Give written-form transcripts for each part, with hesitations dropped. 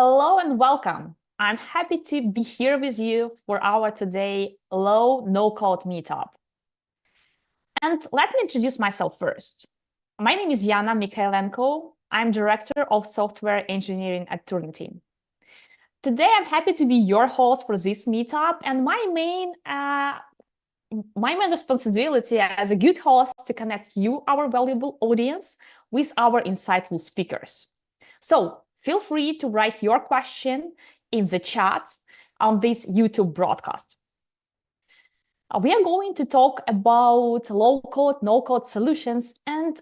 Hello and welcome. I'm happy to be here with you for our today low no-code meetup. And let me introduce myself first. My name is Yana Mykhailenko. I'm Director of Software Engineering at Turnitin. Today, I'm happy to be your host for this meetup, and my main responsibility as a good host to connect you, our valuable audience, with our insightful speakers. So feel free to write your question in the chat on this YouTube broadcast. We are going to talk about low-code, no-code solutions, and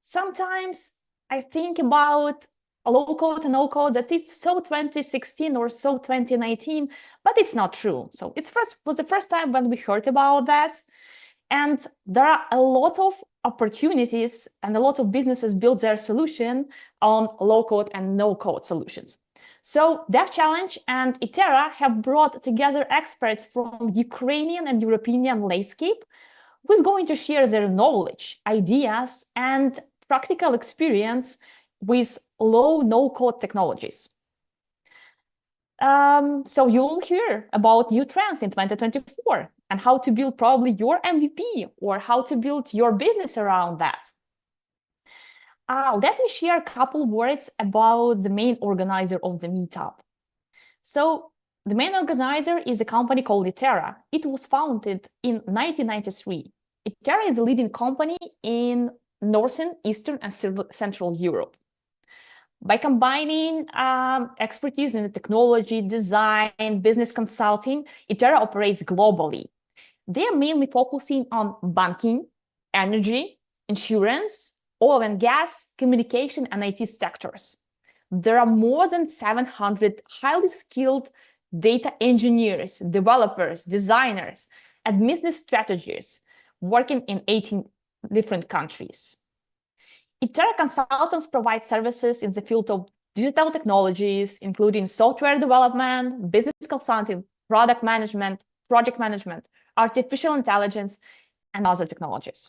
sometimes I think about low-code and no-code that it's so 2016 or so 2019, but it's not true. So it was the first time when we heard about that. And there are a lot of opportunities and a lot of businesses build their solution on low-code and no-code solutions. So Dev Challenge and Itera have brought together experts from Ukrainian and European landscape who's going to share their knowledge, ideas, and practical experience with low no-code technologies. So you'll hear about new trends in 2024 and how to build probably your MVP or how to build your business around that. Let me share a couple words about the main organizer of the meetup. So the main organizer is a company called Itera. It was founded in 1993. Itera is a leading company in Northern, Eastern, and Central Europe. By combining expertise in the technology, design, business consulting, Itera operates globally. They are mainly focusing on banking, energy, insurance, oil and gas, communication, and IT sectors. There are more than 700 highly skilled data engineers, developers, designers, and business strategists working in 18 different countries. Itera consultants provide services in the field of digital technologies, including software development, business consulting, product management, project management, artificial intelligence, and other technologies.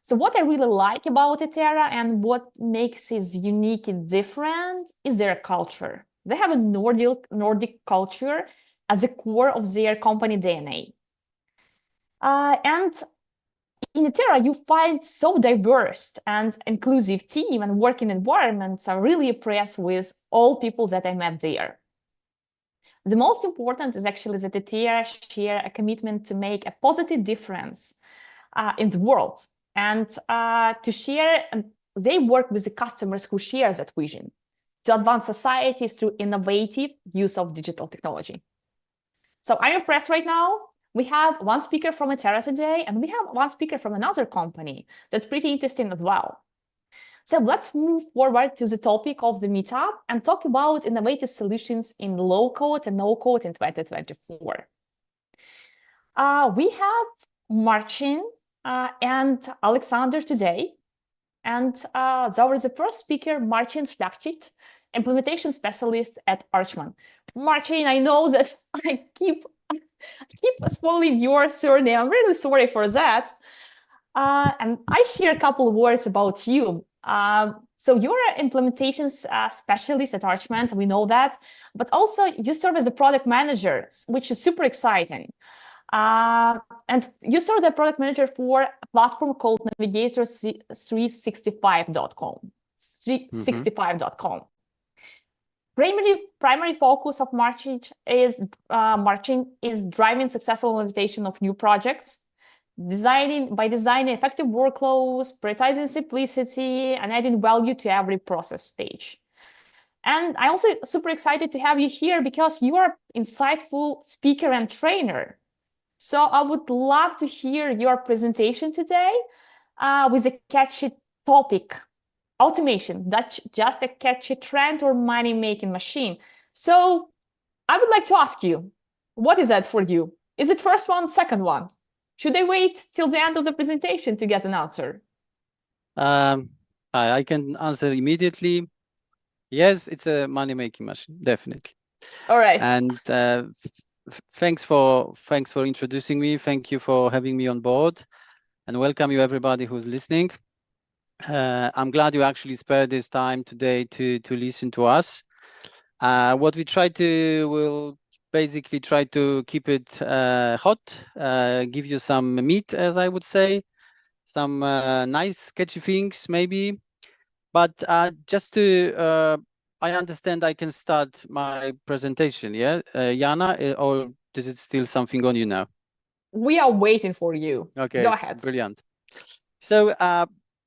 So what I really like about Itera and what makes it unique and different is their culture. They have a Nordic culture as a core of their company DNA. And in Itera, you find so diverse and inclusive team and working environments. I'm really impressed with all people that I met there. The most important is actually that Itera share a commitment to make a positive difference in the world and to share, they work with the customers who share that vision to advance societies through innovative use of digital technology. So I'm impressed right now. We have one speaker from Itera today, and we have one speaker from another company that's pretty interesting as well. So let's move forward to the topic of the meetup and talk about innovative solutions in low-code and no-code in 2024. We have Marcin and Alexandr today, and there was the first speaker, Marcin Szlachcic, implementation specialist at Archman. Marcin, I know that I keep spoiling your surname. I'm really sorry for that. And I share a couple of words about you. So you're an implementations specialist at Archman, we know that, but also you serve as the product manager, which is super exciting. And you serve as a product manager for a platform called Navigator365.com. 365.com. Primary focus of Marcin is driving successful implementation of new projects, designing effective workflows, prioritizing simplicity, and adding value to every process stage. And I'm also super excited to have you here because you are an insightful speaker and trainer. So I would love to hear your presentation today with a catchy topic. Automation, that's just a catchy trend or money-making machine. So I would like to ask you, what is that for you? Is it first one, second one? Should I wait till the end of the presentation to get an answer? I can answer immediately. Yes, it's a money-making machine, definitely. All right. And thanks for introducing me. Thank you for having me on board, and welcome you everybody who's listening. I'm glad you actually spared this time today to listen to us. What we try to will basically try to keep it hot, give you some meat, as I would say, some nice catchy things maybe. But just to, I understand I can start my presentation, yeah? Yana, or is it still something on you now? We are waiting for you. Okay, Go ahead. brilliant. So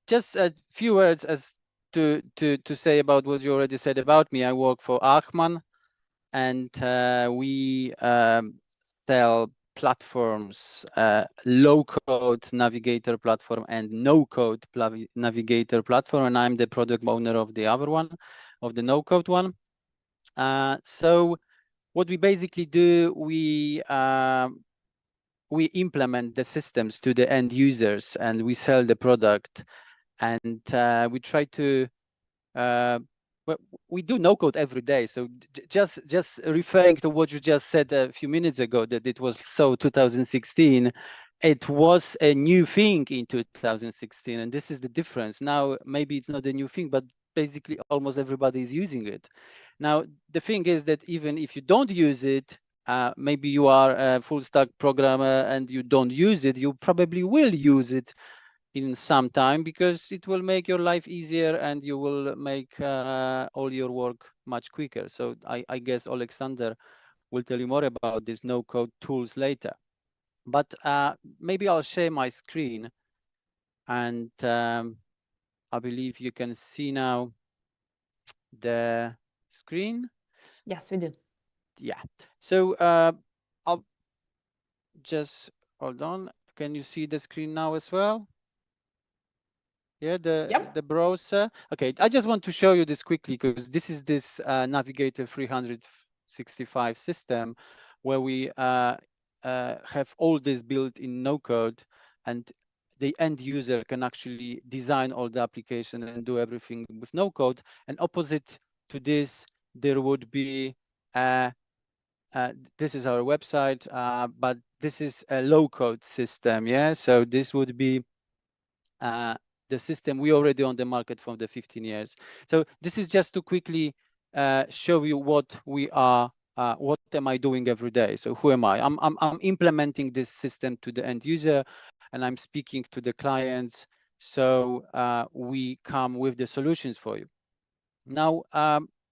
just a few words as to say about what you already said about me. I work for Archman, and we sell platforms, low-code navigator platform and no-code navigator platform, and I'm the product owner of the other one, of the no-code one. So what we basically do, we implement the systems to the end users, and we sell the product, and we try to we do no code every day. So just referring to what you just said a few minutes ago, that it was so 2016, it was a new thing in 2016, and this is the difference. Now maybe it's not a new thing, but basically almost everybody is using it. Now the thing is that even if you don't use it, maybe you are a full stack programmer and you don't use it, you probably will use it in some time, because it will make your life easier and you will make all your work much quicker. So I guess Alexandr will tell you more about these no-code tools later. But maybe I'll share my screen, and I believe you can see now the screen. Yes, we do. Yeah. So I'll just hold on. Can you see the screen now as well? Yeah, the browser. Okay, I just want to show you this quickly, because this is this Navigator 365 system where we have all this built in no code, and the end user can actually design all the application and do everything with no code. And opposite to this, there would be this is our website, but this is a low code system. Yeah, so this would be the system we already on the market for the 15 years. So this is just to quickly show you what we are, what am I doing every day? So who am I? I'm implementing this system to the end user, and I'm speaking to the clients. So we come with the solutions for you. Now,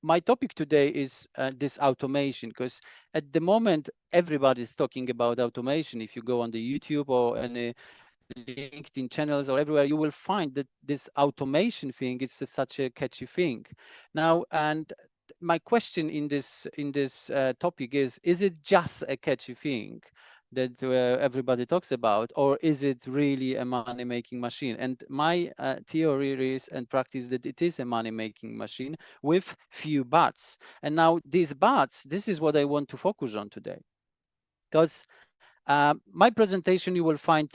my topic today is this automation, because at the moment, everybody's talking about automation. If you go on the YouTube or any LinkedIn channels or everywhere, you will find that this automation thing is such a catchy thing. Now, and my question in this topic is it just a catchy thing that everybody talks about, or is it really a money-making machine? And my theory is and practice that it is a money-making machine with few buts. And now these buts, this is what I want to focus on today, because my presentation, you will find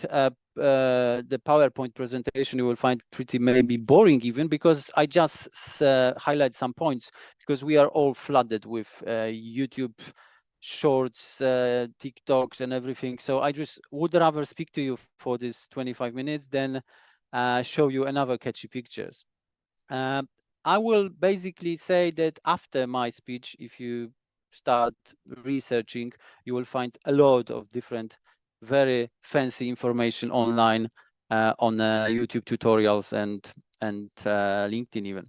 the PowerPoint presentation, you will find pretty maybe boring even, because I just highlight some points, because we are all flooded with YouTube shorts, TikToks and everything. So I just would rather speak to you for this 25 minutes than show you another catchy pictures. I will basically say that after my speech, if you start researching, you will find a lot of different, very fancy information online on YouTube tutorials and LinkedIn even.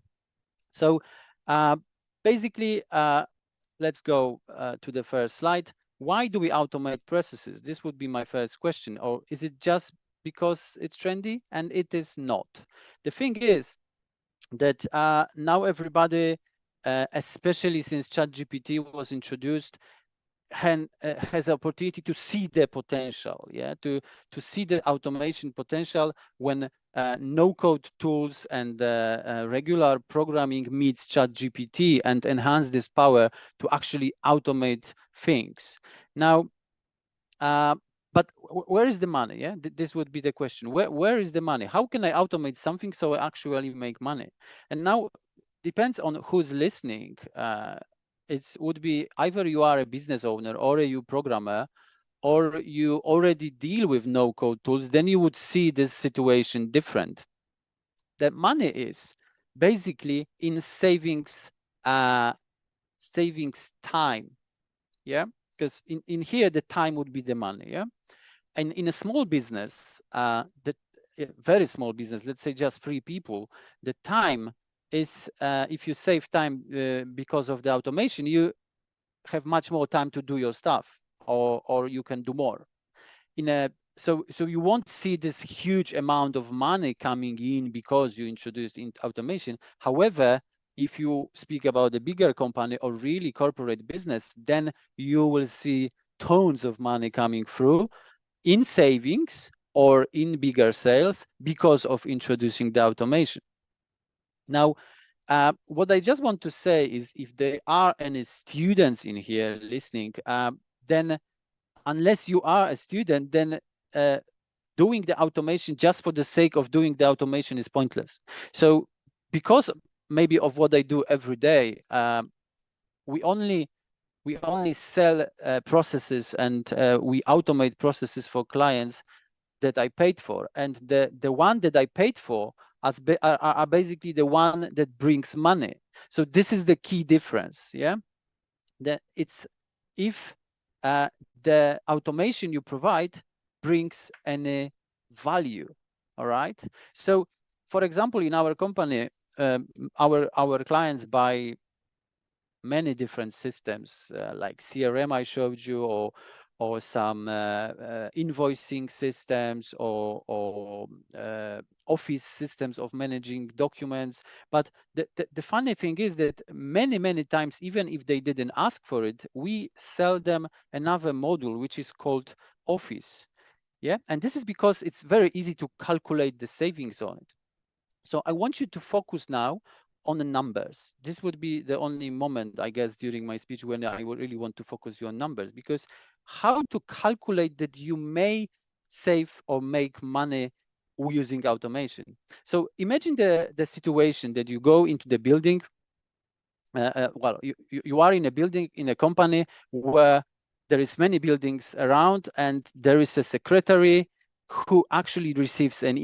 So basically, let's go to the first slide. Why do we automate processes? This would be my first question. Or is it just because it's trendy? And it is not. The thing is that now everybody, especially since ChatGPT was introduced, has the opportunity to see the potential, yeah, to see the automation potential when no-code tools and regular programming meets ChatGPT and enhance this power to actually automate things. Now, but where is the money? Yeah, this would be the question. Where is the money? How can I automate something so I actually make money? And now depends on who's listening. It would be either you are a business owner or a programmer, or you already deal with no-code tools. Then you would see this situation different. The money is basically in savings savings time, yeah, because in here the time would be the money, yeah. And in a small business, very small business, let's say just 3 people, the time is, if you save time because of the automation, you have much more time to do your stuff, or you can do more. So you won't see this huge amount of money coming in because you introduced automation. However, if you speak about a bigger company or really corporate business, then you will see tons of money coming through in savings or in bigger sales because of introducing the automation. Now, what I just want to say is, if there are any students in here listening, then unless you are a student, then doing the automation just for the sake of doing the automation is pointless. So because maybe of what I do every day, we only sell processes, and we automate processes for clients that I paid for, and the one that I paid for are basically the one that brings money. So this is the key difference, yeah. That it's if the automation you provide brings any value, all right. So for example, in our company, our clients buy many different systems, like CRM I showed you, or some invoicing systems, or office systems of managing documents. But the funny thing is that many times, even if they didn't ask for it, we sell them another module which is called Office. Yeah, and this is because it's very easy to calculate the savings on it. So I want you to focus now on the numbers. This would be the only moment, I guess, during my speech when I would really want to focus you on numbers, because how to calculate that you may save or make money using automation. So imagine the situation that you go into the building. Well, you are in a building, in a company where there is many buildings around, and there is a secretary who actually receives an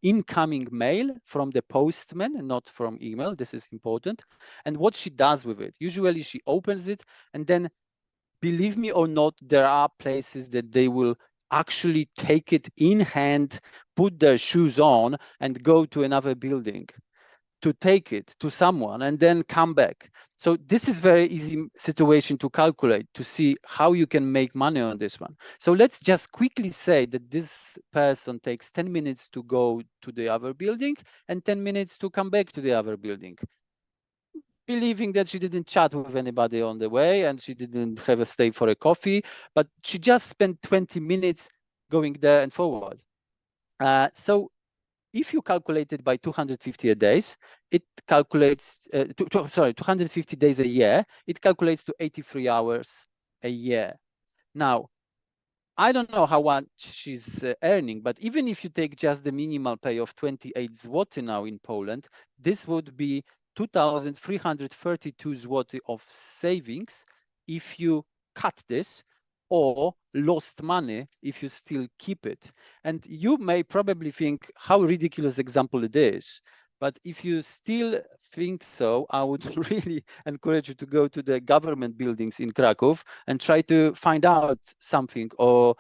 incoming mail from the postman, not from email. This is important. And what she does with it, usually she opens it, and then, believe me or not, there are places that they will actually take it in hand, put their shoes on, and go to another building to take it to someone and then come back. So this is very easy situation to calculate, to see how you can make money on this one. So let's just quickly say that this person takes 10 minutes to go to the other building and 10 minutes to come back to the other building, believing that she didn't chat with anybody on the way and she didn't have a stay for a coffee, but she just spent 20 minutes going there and forward. So if you calculate it by 250 days, it calculates, 250 days a year, it calculates to 83 hours a year. Now, I don't know how much she's earning, but even if you take just the minimal pay of 28 zloty now in Poland, this would be 2,332 zloty of savings if you cut this, or lost money if you still keep it. And you may probably think how ridiculous example it is, but if you still think so, I would really encourage you to go to the government buildings in Krakow and try to find out something, or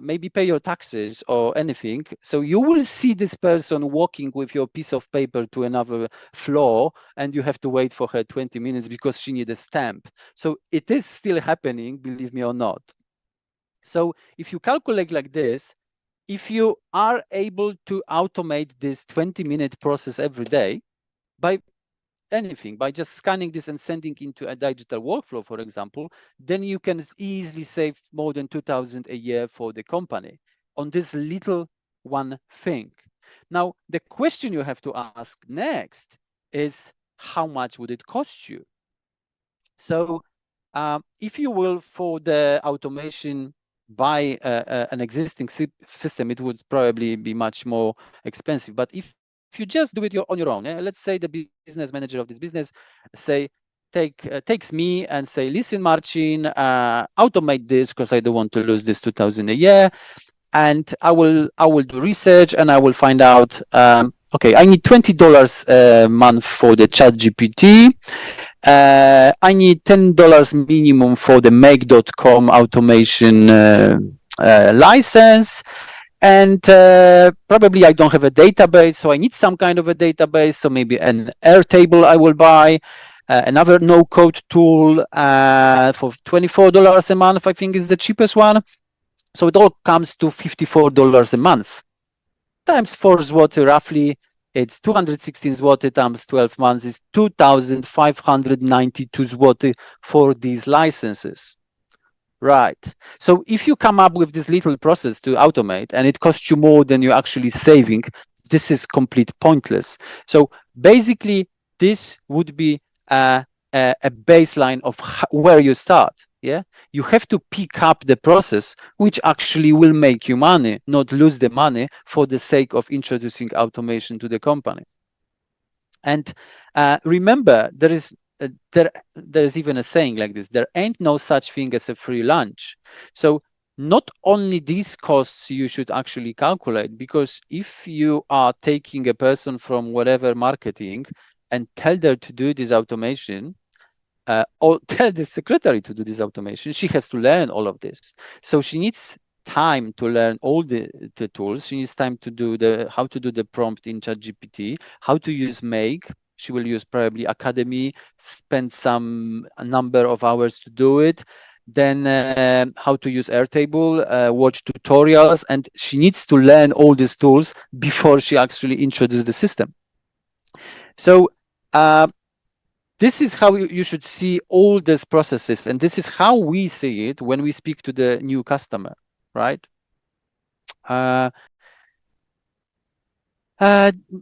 maybe pay your taxes or anything. So you will see this person walking with your piece of paper to another floor, and you have to wait for her 20 minutes because she needs a stamp. So it is still happening, believe me or not. So if you calculate like this, if you are able to automate this 20-minute process every day by anything, by just scanning this and sending into a digital workflow, for example, then you can easily save more than 2,000 a year for the company on this little one thing. Now, the question you have to ask next is, how much would it cost you? So if you will, for the automation, buy an existing system, it would probably be much more expensive. But if you just do it on your own, let's say the business manager of this business takes me and say, listen, Marcin, automate this because I don't want to lose this 2,000 a year, and I will do research and I will find out. Okay, I need $20 a month for the ChatGPT, I need $10 minimum for the make.com automation license. And probably I don't have a database, so I need some kind of a database. So maybe an Airtable I will buy, another no-code tool for $24 a month, I think is the cheapest one. So it all comes to $54 a month. Times 4 zloty roughly, it's 216 zloty times 12 months is 2,592 zloty for these licenses. Right. So if you come up with this little process to automate and it costs you more than you're actually saving, this is complete pointless. So basically, this would be a baseline of where you start. Yeah, you have to pick up the process which actually will make you money, not lose the money for the sake of introducing automation to the company. And remember, there's even a saying like this: there ain't no such thing as a free lunch. So not only these costs you should actually calculate, because if you are taking a person from whatever marketing and tell them to do this automation, or tell the secretary to do this automation, she has to learn all of this. So she needs time to learn all the tools. She needs time to do how to do the prompt in ChatGPT, how to use Make. She will use probably Academy, spend a number of hours to do it. Then how to use Airtable, watch tutorials, and she needs to learn all these tools before she actually introduces the system. So this is how you should see all these processes, and this is how we see it when we speak to the new customer, right?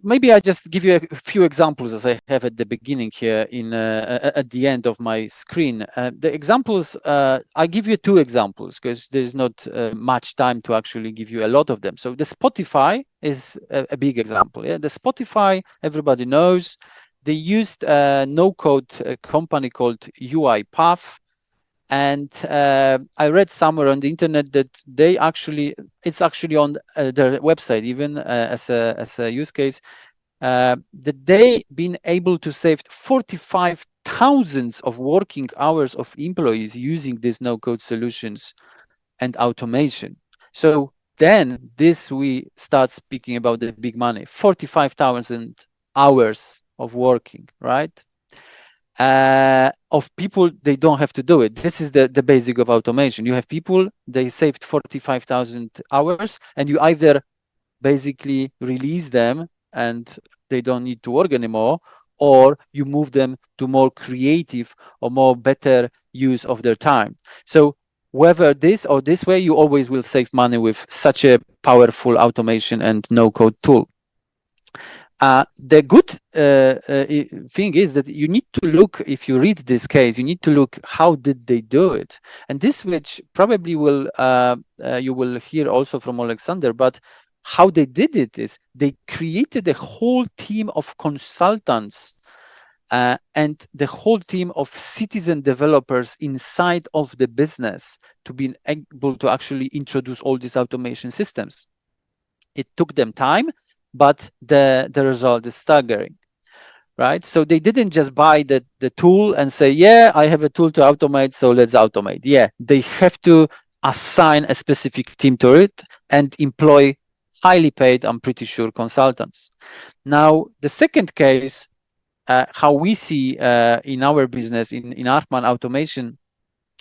Maybe I just give you a few examples as I have at the beginning here at the end of my screen. The examples, I give you 2 examples because there's not much time to actually give you a lot of them. So the Spotify is a big example. Yeah, the Spotify, everybody knows. They used a no-code company called UiPath. And I read somewhere on the internet that it's actually on their website, even as a use case, that they been able to save 45,000 of working hours of employees using these no-code solutions and automation. So then we start speaking about the big money, 45,000 hours of working, right? Of people, they don't have to do it. This is the basic of automation. You have people, they saved 45,000 hours, and you either basically release them and they don't need to work anymore, or you move them to more creative or more better use of their time. So whether this or this way, you always will save money with such a powerful automation and no-code tool. The good thing is that you need to look, if you read this case, you need to look how did they do it. And this, which probably will you will hear also from Alexandr, but how they did it is they created a whole team of consultants and the whole team of citizen developers inside of the business to be able to actually introduce all these automation systems. It took them time, but the result is staggering, right? So they didn't just buy the tool and say, yeah, I have a tool to automate, so let's automate. Yeah, they have to assign a specific team to it and employ highly paid, I'm pretty sure, consultants. Now, the second case, how we see in our business, in Archman automation,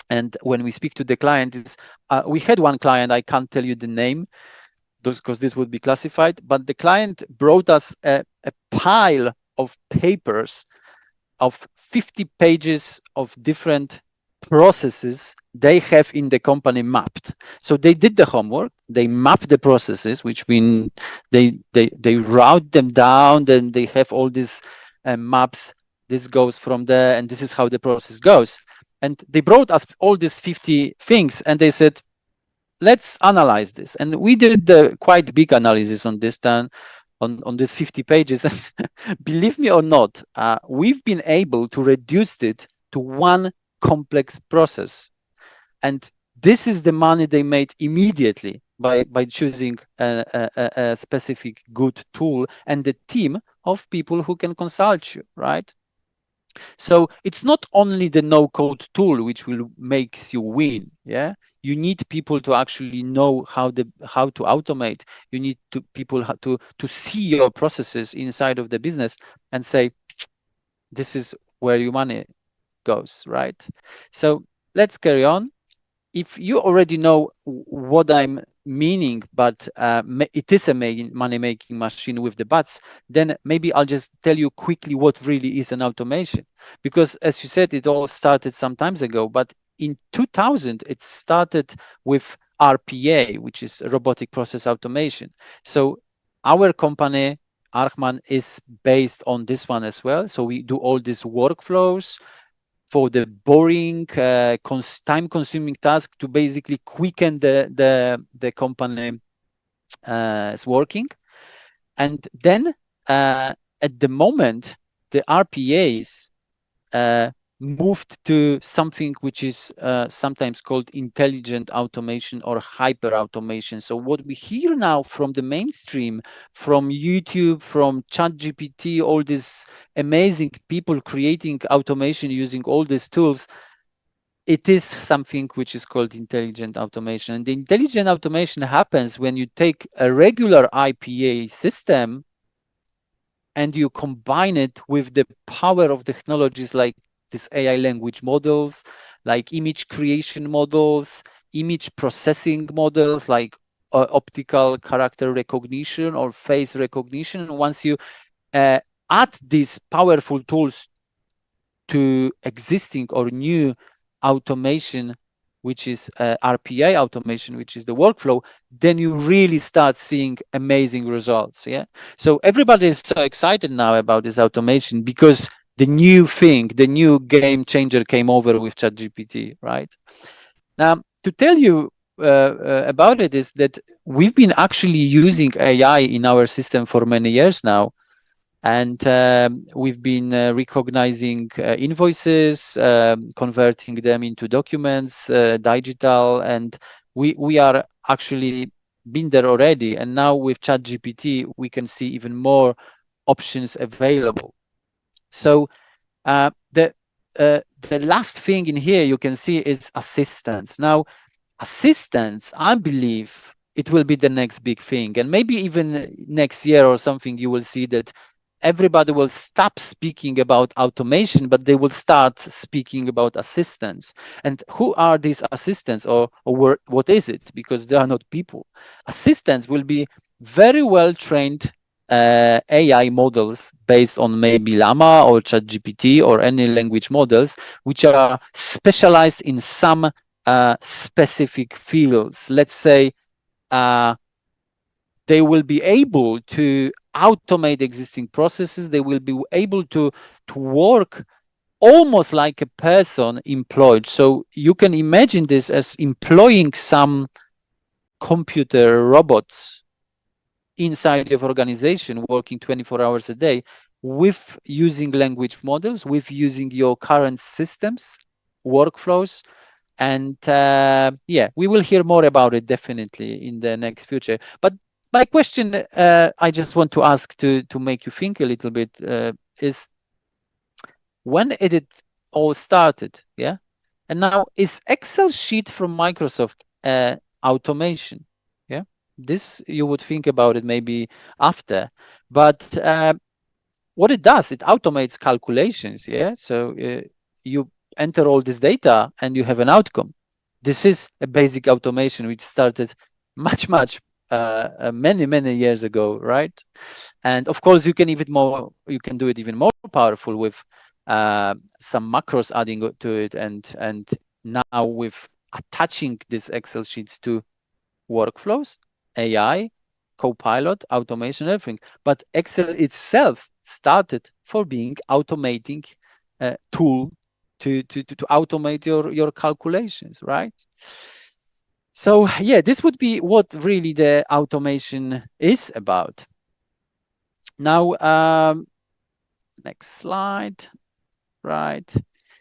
and when we speak to the client, is we had one client, I can't tell you the name, because this would be classified, but the client brought us a pile of papers of 50 pages of different processes they have in the company mapped. So they did the homework, they mapped the processes, which mean they route them down, then they have all these maps, this goes from there, and this is how the process goes. And they brought us all these 50 things, and they said, let's analyze this. And we did the quite big analysis on this time, on these 50 pages. Believe me or not, we've been able to reduce it to one complex process. And this is the money they made immediately by choosing a specific good tool and the team of people who can consult you, right? So it's not only the no-code tool which will makes you win. Yeah, you need people to actually know how to automate. You need to people to see your processes inside of the business and say, this is where your money goes, right? So let's carry on. If you already know what I'm meaning, but it is a money-making machine with the buts, then maybe I'll just tell you quickly what really is an automation. Because as you said, it all started some times ago, but in 2000, it started with RPA, which is robotic process automation. So our company, Archman, is based on this one as well. So we do all these workflows for the boring, time-consuming task to basically quicken the company is working. And then at the moment, the RPAs moved to something which is sometimes called intelligent automation or hyper automation. So what we hear now from the mainstream, from YouTube, from ChatGPT, all these amazing people creating automation using all these tools, it is something which is called intelligent automation. And the intelligent automation happens when you take a regular IPA system and you combine it with the power of technologies like these AI language models, like image creation models, image processing models, like optical character recognition or face recognition. And once you add these powerful tools to existing or new automation, which is RPA automation, which is the workflow, then you really start seeing amazing results. Yeah. So everybody is so excited now about this automation because the new thing, the new game changer came over with ChatGPT, right? Now, to tell you about it is that we've been actually using AI in our system for many years now. And we've been recognizing invoices, converting them into documents, digital, and we are actually been there already. And now with ChatGPT, we can see even more options available. So the last thing in here you can see is assistance. Now, assistance, I believe it will be the next big thing, and maybe even next year or something, you will see that everybody will stop speaking about automation, but they will start speaking about assistance. And who are these assistants, or what is it? Because they are not people. Assistants will be very well trained AI models based on maybe Llama or ChatGPT or any language models, which are specialized in some specific fields. Let's say they will be able to automate existing processes. They will be able to work almost like a person employed. So you can imagine this as employing some computer robots inside your organization, working 24 hours a day, with using language models, with using your current systems, workflows. And yeah, we will hear more about it definitely in the next future. But my question, I just want to ask to make you think a little bit, is when it all started? Yeah. And now, is Excel sheet from Microsoft automation? Yeah. This you would think about it maybe after, but what it does, it automates calculations. Yeah. So you enter all this data and you have an outcome. This is a basic automation which started much many years ago, right? And of course, you can do it even more powerful with some macros adding to it, and now with attaching these Excel sheets to workflows, AI, Copilot, automation, everything. But Excel itself started for being automating tool to automate your calculations, right? So yeah, this would be what really the automation is about. Now, next slide, right?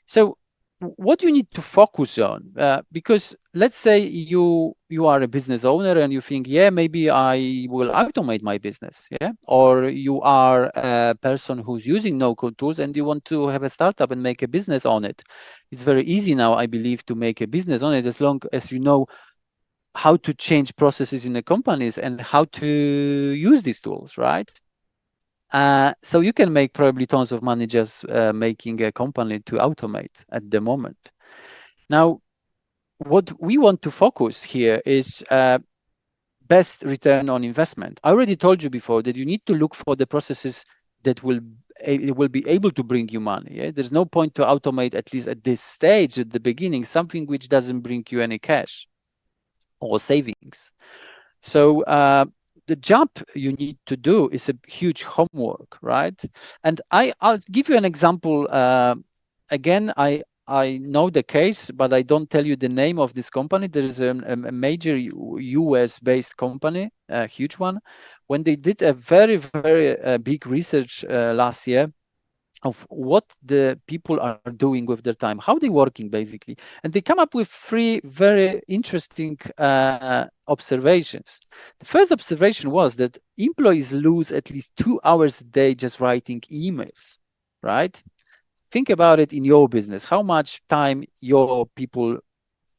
So what you need to focus on, because let's say you are a business owner and you think, yeah, maybe I will automate my business, yeah, or you are a person who's using no-code tools and you want to have a startup and make a business on it. It's very easy now, I believe, to make a business on it, as long as you know how to change processes in the companies and how to use these tools, right? So you can make probably tons of money just making a company to automate at the moment. Now, what we want to focus here is best return on investment. I already told you before that you need to look for the processes that will be able to bring you money. Yeah? There's no point to automate, at least at this stage, at the beginning, something which doesn't bring you any cash or savings. So the job you need to do is a huge homework, right? And I'll give you an example. Again, I know the case, but I don't tell you the name of this company. There is a major US-based company, a huge one. When they did a very, very big research last year of what the people are doing with their time, how they're working basically. And they come up with three very interesting observations. The first observation was that employees lose at least 2 hours a day just writing emails, right? Think about it in your business, how much time your people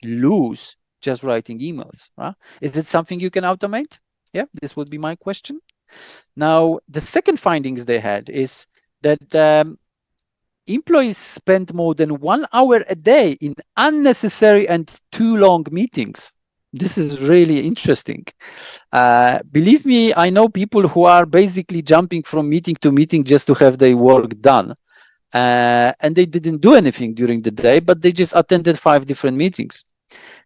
lose just writing emails, right? Is it something you can automate? Yeah, this would be my question. Now, the second findings they had is that employees spend more than 1 hour a day in unnecessary and too long meetings. This is really interesting. Believe me, I know people who are basically jumping from meeting to meeting just to have their work done. And they didn't do anything during the day, but they just attended 5 different meetings.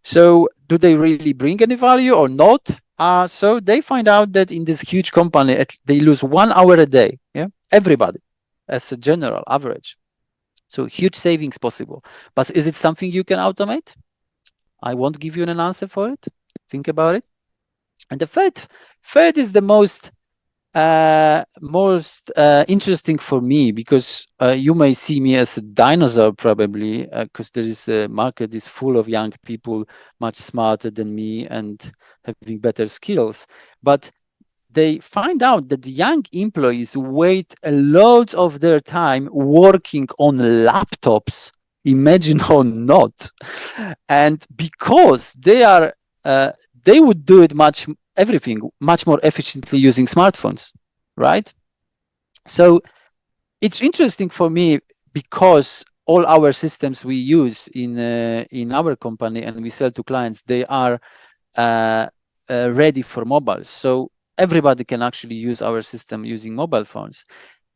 So do they really bring any value or not? So they find out that in this huge company, they lose 1 hour a day. Yeah, everybody, as a general average. So huge savings possible. But is it something you can automate? I won't give you an answer for it. Think about it. And the third is the most interesting for me, because you may see me as a dinosaur probably, because there is a market is full of young people much smarter than me and having better skills. But they find out that the young employees wait a lot of their time working on laptops, imagine or not. And because they would do it everything much more efficiently using smartphones, right? So it's interesting for me because all our systems we use in our company and we sell to clients, they are ready for mobile. So everybody can actually use our system using mobile phones.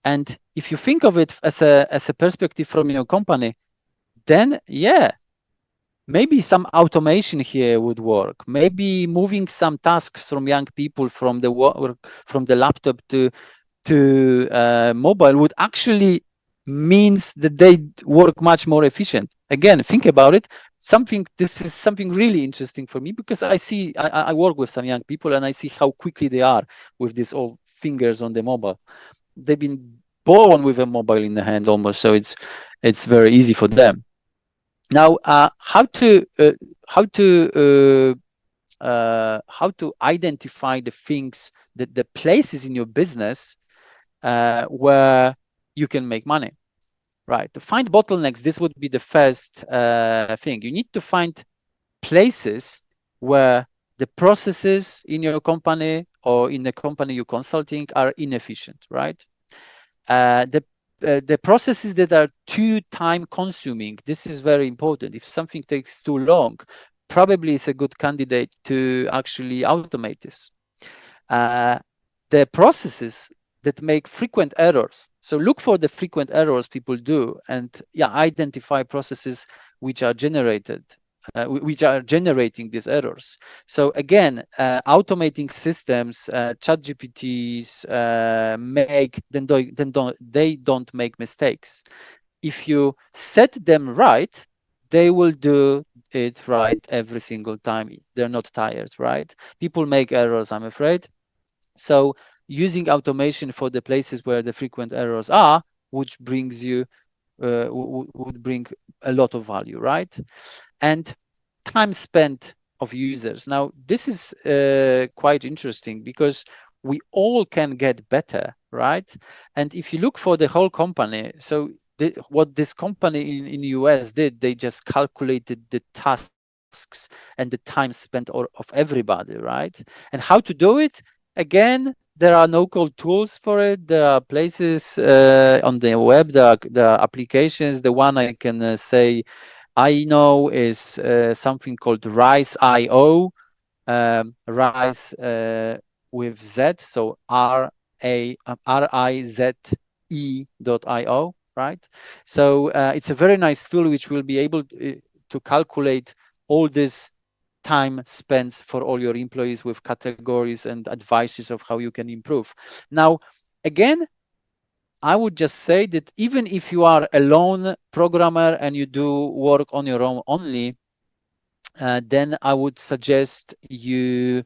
And if you think of it as a perspective from your company, then yeah, maybe some automation here would work. Maybe moving some tasks from young people from the laptop to mobile would actually means that they work much more efficient. Again, think about it. This is something really interesting for me, because I work with some young people and I see how quickly they are with these old fingers on the mobile. They've been born with a mobile in the hand almost, so it's very easy for them. Now, how to identify the things, the places in your business where you can make money, right? To find bottlenecks, this would be the first thing. You need to find places where the processes in your company or in the company you're consulting are inefficient, right? The processes that are too time consuming, this is very important. If something takes too long, probably it's a good candidate to actually automate this. The processes that make frequent errors. So look for the frequent errors people do, and yeah, identify processes which are which are generating these errors. So again, automating systems, ChatGPTs they don't make mistakes. If you set them right, they will do it right every single time. They're not tired, right? People make errors, I'm afraid. So using automation for the places where the frequent errors are, which brings you would bring a lot of value, right? And time spent of users. Now, this is quite interesting because we all can get better, right? And if you look for the whole company, so what this company in US did, they just calculated the tasks and the time spent of everybody, right? And how to do it? Again, there are no-code tools for it. There are places on the web, there are applications. The one I can say I know is something called Rise.io, Rise with Z, so RIZE.io, right? So it's a very nice tool which will be able to calculate all this time spent for all your employees with categories and advices of how you can improve. Now, again, I would just say that even if you are a lone programmer and you do work on your own only, then I would suggest you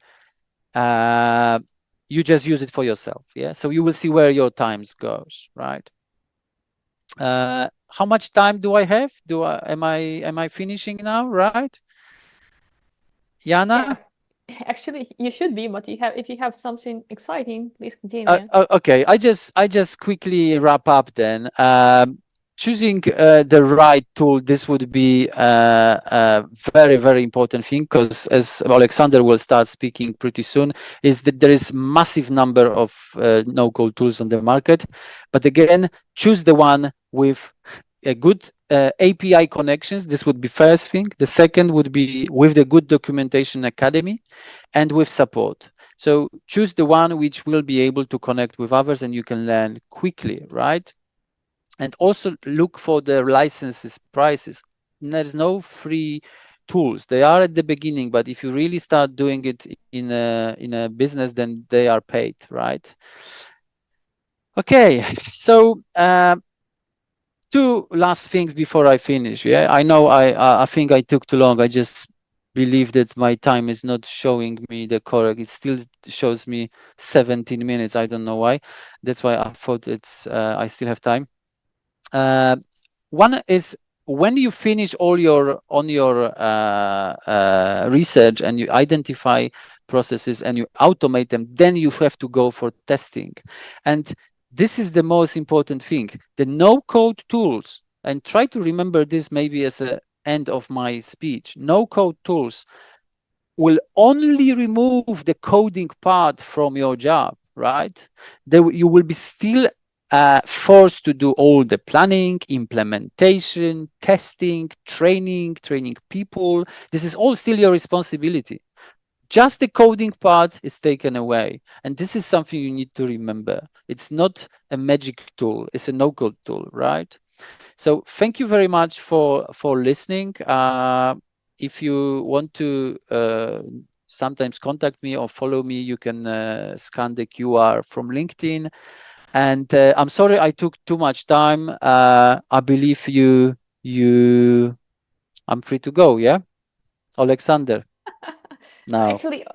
just use it for yourself. Yeah, so you will see where your times goes, right? How much time do I have? Am I finishing now, right? Yana? Yeah, actually, you should be, but if you have something exciting, please continue. Okay, I just quickly wrap up then. Choosing the right tool, this would be a very, very important thing, because as Alexandr will start speaking pretty soon, is that there is massive number of no-code tools on the market. But again, choose the one with a good API connections. This would be first thing. The second would be with the good documentation academy and with support. So choose the one which will be able to connect with others and you can learn quickly, right? And also look for the licenses prices. There's no free tools. They are at the beginning, but if you really start doing it in a business, then they are paid, right? Okay, so two last things before I finish. Yeah, I know I think I took too long. I just believe that my time is not showing me the correct. It still shows me 17 minutes. I don't know why. That's why I thought it's I still have time. One is when you finish all your research and you identify processes and you automate them, then you have to go for testing. And this is the most important thing. The no-code tools, and try to remember this maybe as an end of my speech, no-code tools will only remove the coding part from your job, right? You will be still forced to do all the planning, implementation, testing, training people. This is all still your responsibility. Just the coding part is taken away. And this is something you need to remember. It's not a magic tool, it's a no-code tool, right? So thank you very much for listening. If you want to sometimes contact me or follow me, you can scan the QR from LinkedIn. And I'm sorry I took too much time. I believe I'm free to go, yeah? Alexandr, now. Actually,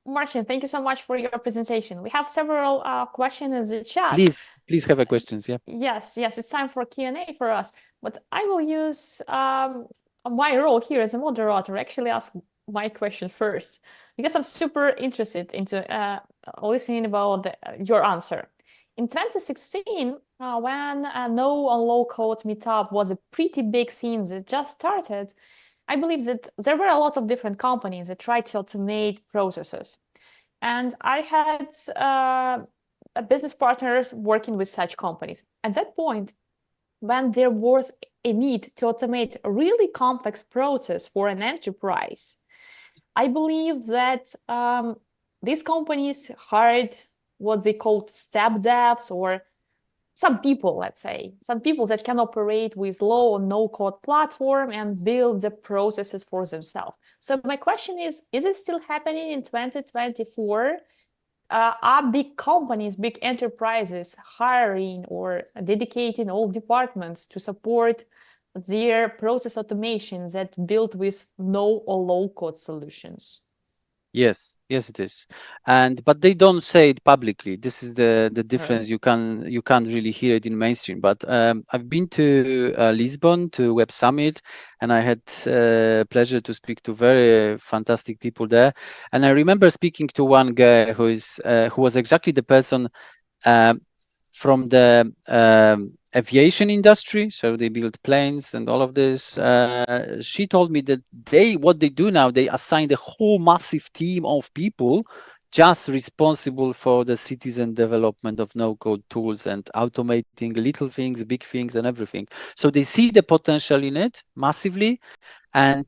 Marcin, thank you so much for your presentation. We have several questions in the chat. Please have a questions, yeah? Yes, it's time for Q&A for us. But I will use my role here as a moderator, actually ask my question first, because I'm super interested into listening about your answer. In 2016, when no and low code meetup was a pretty big scene that just started, I believe that there were a lot of different companies that tried to automate processes. And I had business partners working with such companies. At that point, when there was a need to automate a really complex process for an enterprise, I believe that these companies hired what they called step devs, or some people, let's say, some people that can operate with low or no code platform and build the processes for themselves. So my question is it still happening in 2024? Are big companies, big enterprises hiring or dedicating all departments to support their process automation that built with no or low code solutions? Yes, yes, it is. But they don't say it publicly. This is the All right. difference. You can't really hear it in mainstream. But I've been to Lisbon to Web Summit, and I had pleasure to speak to very fantastic people there. And I remember speaking to one guy who was exactly the person um, from the aviation industry, so they build planes and all of this. She told me that what they do now, they assign a whole massive team of people just responsible for the citizen development of no-code tools and automating little things, big things, and everything. So they see the potential in it massively, and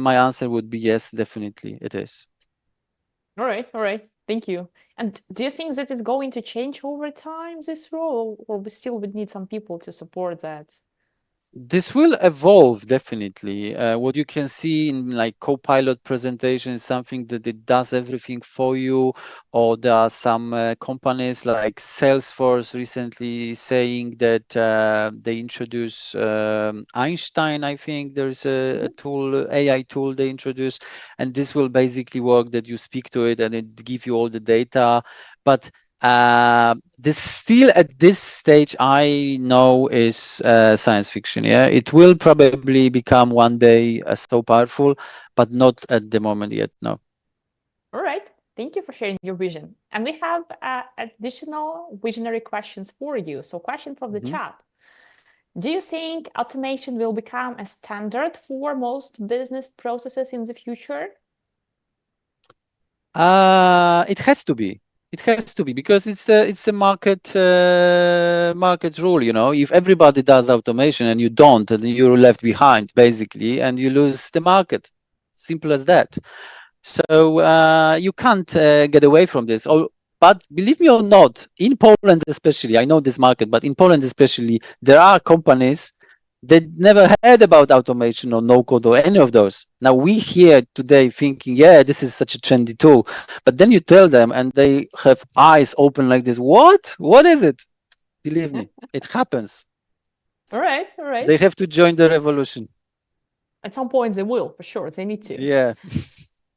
my answer would be yes, definitely it is. All right. All right. Thank you. And do you think that it's going to change over time, this role, or we still would need some people to support that? This will evolve definitely. What you can see in like Copilot presentation is something that it does everything for you, or there are some companies like Salesforce recently saying that they introduce Einstein. I think there's a Mhm. tool, AI tool they introduce, and this will basically work that you speak to it and it give you all the data. But this still at this stage I know is science fiction. Yeah, it will probably become one day so powerful, but not at the moment yet. No. All right. Thank you for sharing your vision. And we have additional visionary questions for you. So, question from the Mhm. chat. Do you think automation will become a standard for most business processes in the future? It has to be. It has to be because it's the market rule. You know, if everybody does automation and you don't, then you're left behind basically, and you lose the market. Simple as that. So you can't get away from this. But believe me or not, in Poland especially, I know this market, but in Poland especially, there are companies that never heard about automation or no code or any of those. Now we here today thinking, yeah, this is such a trendy tool, but then you tell them and they have eyes open like this. What? What is it? Believe me, it happens. All right, all They right. have to join the revolution. At some point, they will, for sure. They need to. Yeah.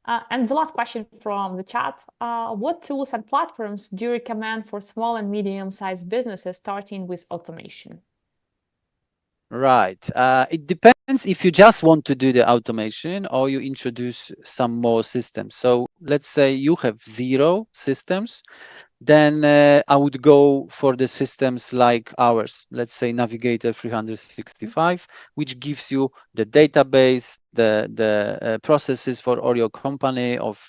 And the last question from the chat, what tools and platforms do you recommend for small and medium-sized businesses starting with automation? Right. It depends if you just want to do the automation or you introduce some more systems. So let's say you have 0 systems, then I would go for the systems like ours, let's say Navigator 365, which gives you the database, the processes for all your company, of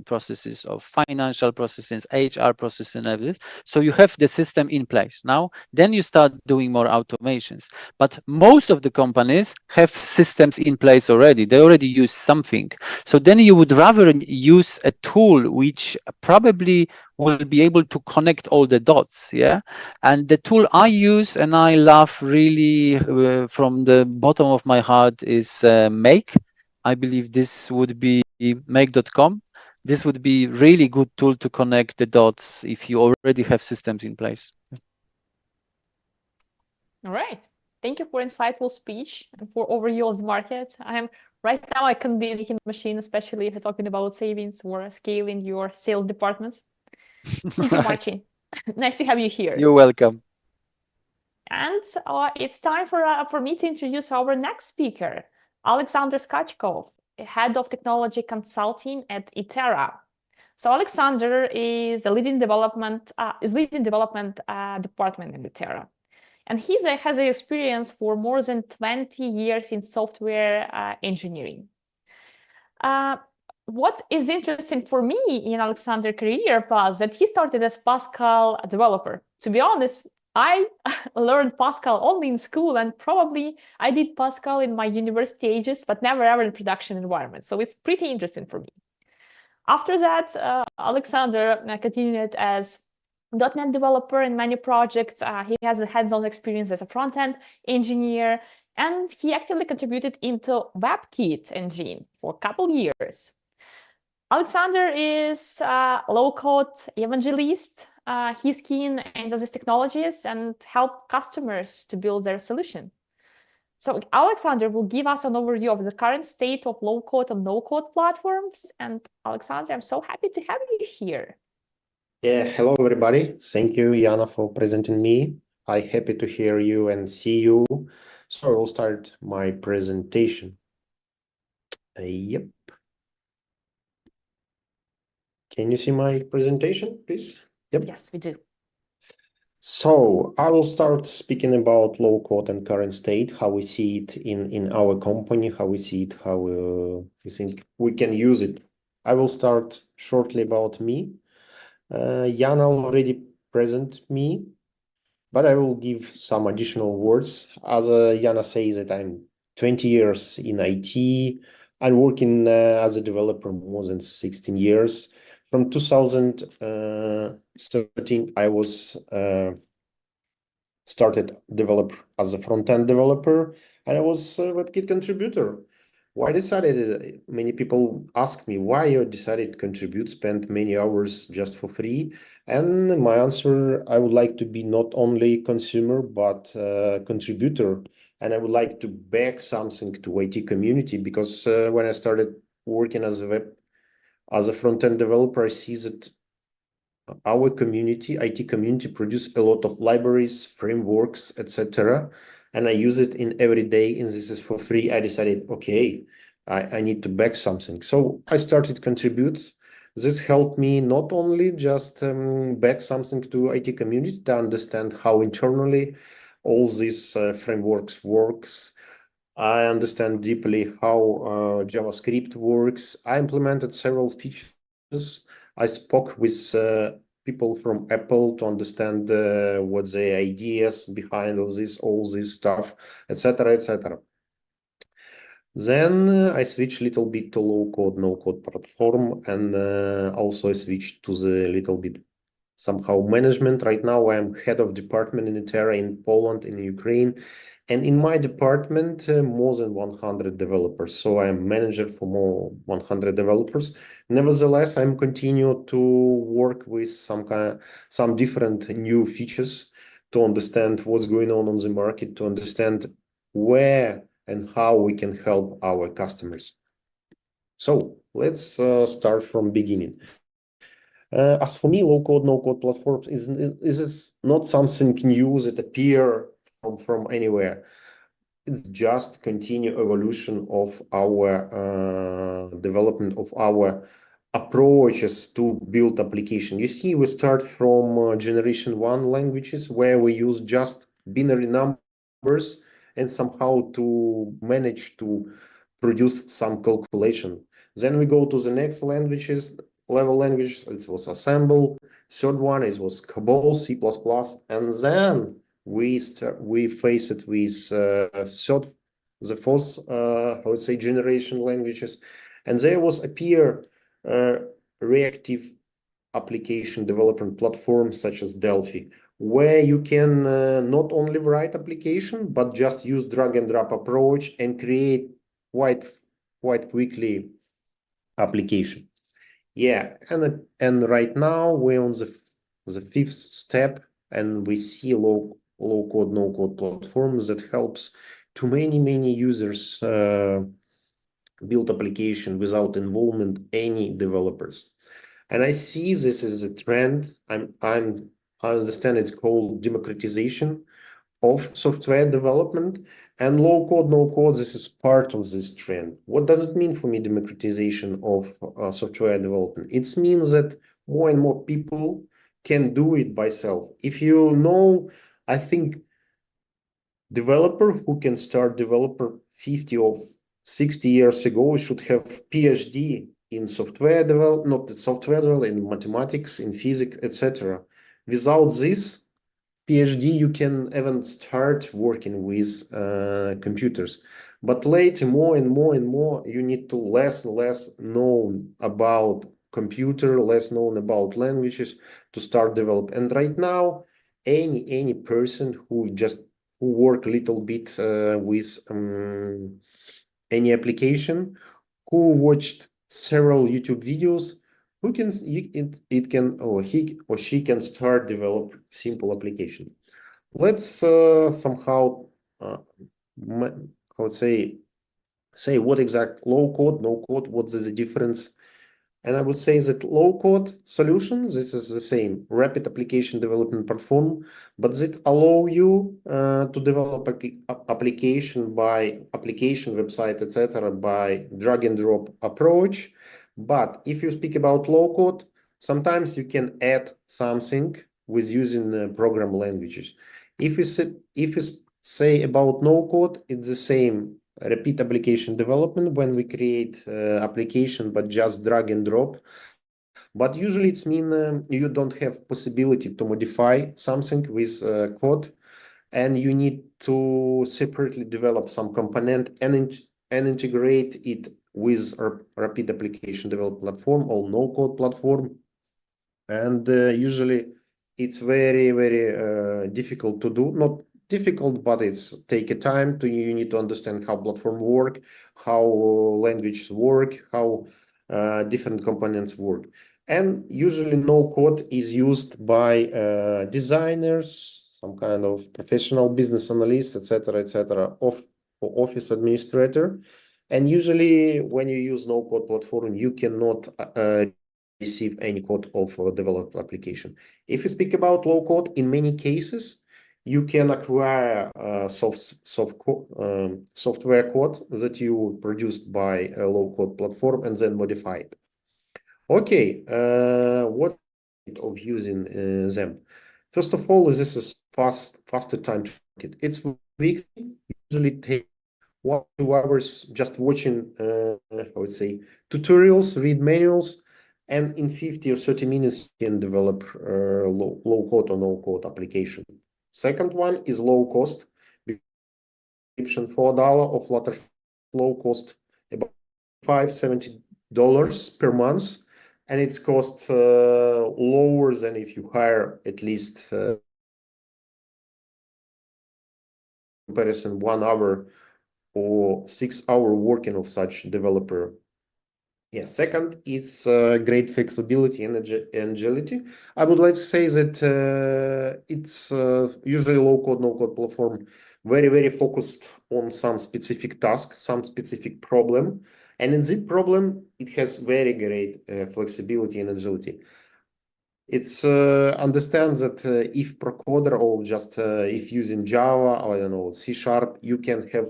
processes of financial processes, HR processes, and everything. So you have the system in place. Now, then you start doing more automations. But most of the companies have systems in place already. They already use something. So then you would rather use a tool which probably will be able to connect all the dots. Yeah. And the tool I use and I love really from the bottom of my heart is Make. I believe this would be make.com. This would be really good tool to connect the dots if you already have systems in place. All right. Thank you for insightful speech and for overview of the market. Right now I can be thinking machine, especially if you're talking about savings or scaling your sales departments. Thank you, Right. Marcin. Nice to have you here. You're welcome. And it's time for me to introduce our next speaker, Alexandr Skachkov, Head of Technology Consulting at Itera. So Alexandr is leading development department in Itera, and he has a experience for more than 20 years in software engineering. What is interesting for me in Alexander's career path that he started as Pascal developer. To be honest, I learned Pascal only in school, and probably I did Pascal in my university ages, but never ever in production environment. So it's pretty interesting for me. After that, Alexandr continued as .NET developer in many projects. He has a hands-on experience as a front-end engineer, and he actively contributed into WebKit engine for a couple years. Alexandr is a low-code evangelist. He's keen into these technologies and help customers to build their solution. So Alexandr will give us an overview of the current state of low-code and no-code platforms. And Alexandr, I'm so happy to have you here. Yeah, hello everybody. Thank you, Yana, for presenting me. I'm happy to hear you and see you. So I will start my presentation. Yep. Can you see my presentation, please? Yep. Yes, we do. So I will start speaking about low code and current state, how we see it in our company, how we see it, how we think we can use it. I will start shortly about me. Yana already present me, but I will give some additional words. As Yana says that I'm 20 years in IT. I'm working as a developer more than 16 years. From 2013, I was started develop as a front-end developer, and I was a WebKit contributor. Why I decided, many people asked me why you decided to contribute, spend many hours just for free. And my answer, I would like to be not only consumer, but contributor. And I would like to back something to IT community, because when I started working as a front-end developer, I see that our community, IT community, produce a lot of libraries, frameworks, etc. And I use it in every day, and this is for free. I decided, okay, I need to back something. So I started contribute. This helped me not only just back something to IT community to understand how internally all these frameworks works. I understand deeply how JavaScript works. I implemented several features. I spoke with people from Apple to understand what the ideas behind all this stuff, etc., etc. Then I switched a little bit to low-code, no-code platform, and also I switched to the little bit somehow management. Right now, I'm head of department in Itera in Poland, in Ukraine. And in my department, more than 100 developers. So I'm manager for more 100 developers. Nevertheless, I'm continue to work with some different new features to understand what's going on the market, to understand where and how we can help our customers. So let's start from beginning. As for me, low-code, no-code platforms is not something new that appear from anywhere. It's just continue evolution of our development of our approaches to build application. You see, we start from generation 1 languages where we use just binary numbers and somehow to manage to produce some calculation. Then we go to the next level language. It was assemble. Third one was COBOL, C++, and then we face it with the fourth I would say generation languages, and there was appear reactive application development platforms such as Delphi, where you can not only write application but just use drag and drop approach and create quite quickly application. Yeah, and right now we're on the fifth step, and we see low code, no code platforms that helps to many users build application without involvement any developers. And I see this is a trend. I understand it's called democratization of software development, and low code, no code, this is part of this trend. What does it mean for me, democratization of software development? It means that more and more people can do it by self. If you know, I think developer who can start developer 50 or 60 years ago should have PhD in software development, not software development, in mathematics, in physics, etc. Without this PhD, you can even start working with computers. But later, more and more, you need to less know about computer, less known about languages to start develop. And right now, any person who work a little bit with any application, who watched several YouTube videos, who can it can or he or she can start develop simple application. Let's somehow I would say what exact low code, no code, what is the difference? And I would say that low code solution, this is the same rapid application development platform, but that allow you to develop application by application, website, etc. by drag and drop approach. But if you speak about low code, sometimes you can add something with using program languages. If you say about no code, it's the same repeat application development when we create application but just drag and drop, but usually it's mean you don't have possibility to modify something with code, and you need to separately develop some component and integrate it with a rapid application development platform or no code platform. And usually it's very difficult to do, not difficult, but it's take a time to, you need to understand how platform work, how languages work, how different components work. And usually no code is used by designers, some kind of professional business analysts, etc., of office administrator. And usually when you use no code platform, you cannot receive any code of a developed application. If you speak about low code, in many cases, you can acquire software code that you produced by a low code platform and then modify it. Okay, what of using them? First of all, this is faster time to market. It's weekly, usually take 1 to 2 hours just watching, I would say, tutorials, read manuals, and in 50 or 30 minutes you can develop low code or no code application. Second one is low cost. Subscription $4 or Flutter low cost about $70 per month, and its cost lower than if you hire at least comparison 1 hour or 6 hour working of such developer. Yeah, second is great flexibility and agility. I would like to say that it's usually low code, no code platform, very focused on some specific task, some specific problem. And in this problem, it has very great flexibility and agility. It's understands that if per coder or just if using Java or I don't know C#, you can have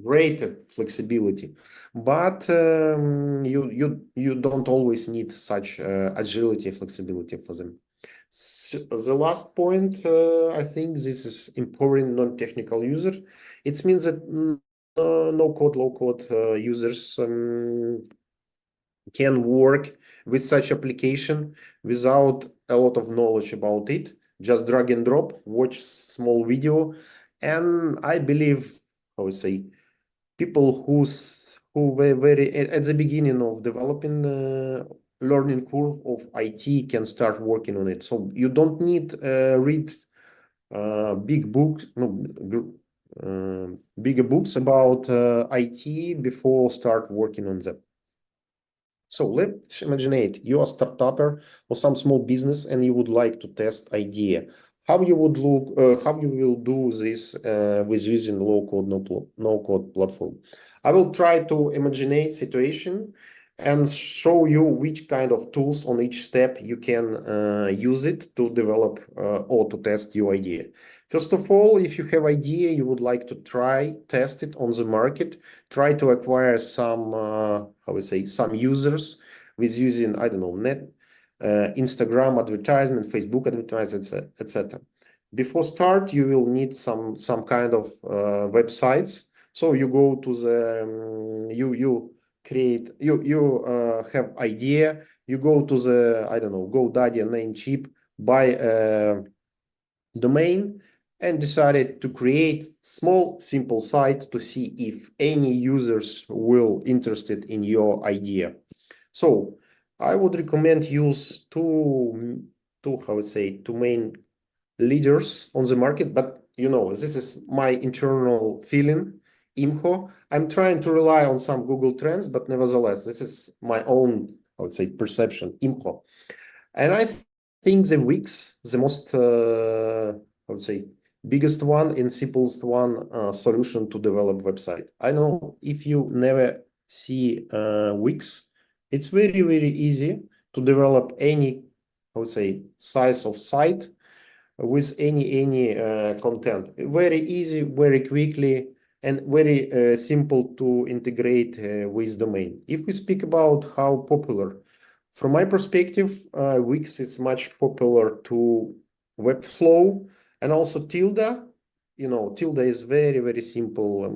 greater flexibility, but you don't always need such agility, flexibility for them. So the last point, I think this is empowering non-technical user. It means that no code, low code users can work with such application without a lot of knowledge about it. Just drag and drop, watch small video, and I believe, I would say, people who were very at the beginning of developing learning curve of IT can start working on it. So you don't need read big book, bigger books about IT before start working on them. So let's imagine you are a startupper or some small business and you would like to test idea. How you would look, how you will do this with using low code, no code platform. I will try to imagine situation and show you which kind of tools on each step you can use it to develop or to test your idea. First of all, if you have idea, you would like to test it on the market, try to acquire some, how we say, some users with using, I don't know, Instagram advertisement, Facebook advertisement, etc. Before start, you will need some kind of websites. So you go to the, you create, you have idea, you go to the, I don't know, GoDaddy and Namecheap, buy a domain, and decided to create small, simple site to see if any users will interested in your idea. So I would recommend use two how would say, two main leaders on the market, but you know, this is my internal feeling, Imho. I'm trying to rely on some Google Trends, but nevertheless, this is my own, I would say, perception, Imho. And I think the Wix, the most, I would say, biggest one and simplest one solution to develop website. I know if you never see Wix, it's very, very easy to develop any, I would say, size of site with any content. Very easy, very quickly, and very simple to integrate with domain. If we speak about how popular, from my perspective, Wix is much popular to Webflow and also Tilda. You know, Tilda is very, very simple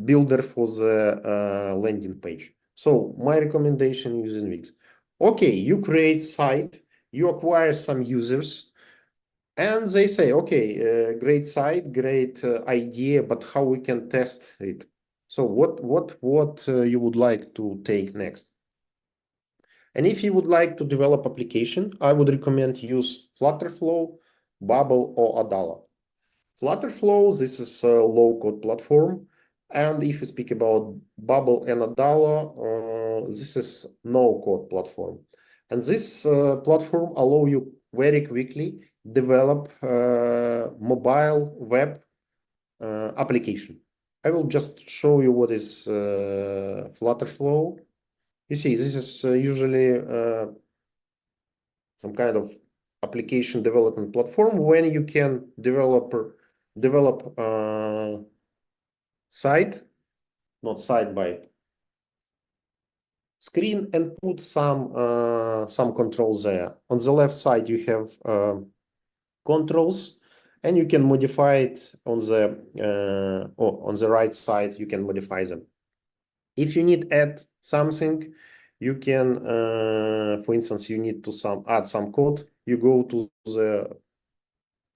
builder for the landing page. So my recommendation using Wix. Okay, you create site, you acquire some users, and they say, okay, great site, great idea, but how we can test it? So what you would like to take next? And if you would like to develop application, I would recommend use Flutterflow, Bubble, or Adala. Flutterflow, this is a low-code platform. And if we speak about Bubble and Adala, this is no-code platform. And this platform allow you very quickly develop mobile web application. I will just show you what is Flutterflow. You see, this is usually some kind of application development platform when you can develop site, not site by screen, and put some controls there. On the left side, you have controls, and you can modify it on the right side. You can modify them. If you need add something, you can, for instance, you need to add some code. You go to the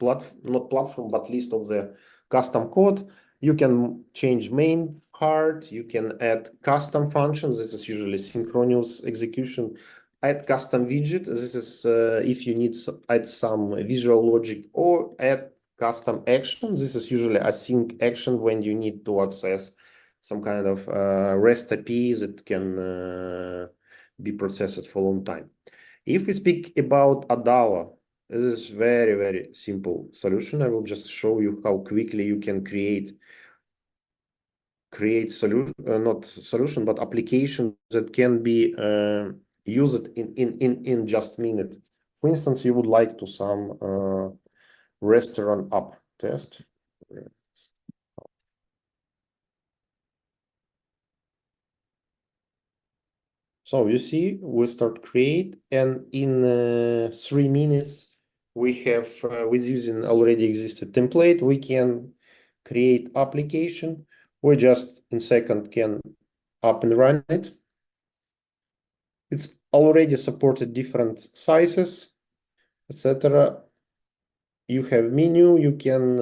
not platform, but list of the custom code. You can change main part. You can add custom functions. This is usually synchronous execution. Add custom widget. This is if you need to add some visual logic, or add custom action. This is usually a sync action when you need to access some kind of REST API that can be processed for a long time. If we speak about Adala, this is very, very simple solution. I will just show you how quickly you can create solution, not solution, but application that can be used in just a minute. For instance, you would like to some restaurant app test. So you see, we start create, and in 3 minutes, we have, with using already existed template, we can create application. We just in second can up and run it. It's already supported different sizes, etc. You have menu, you can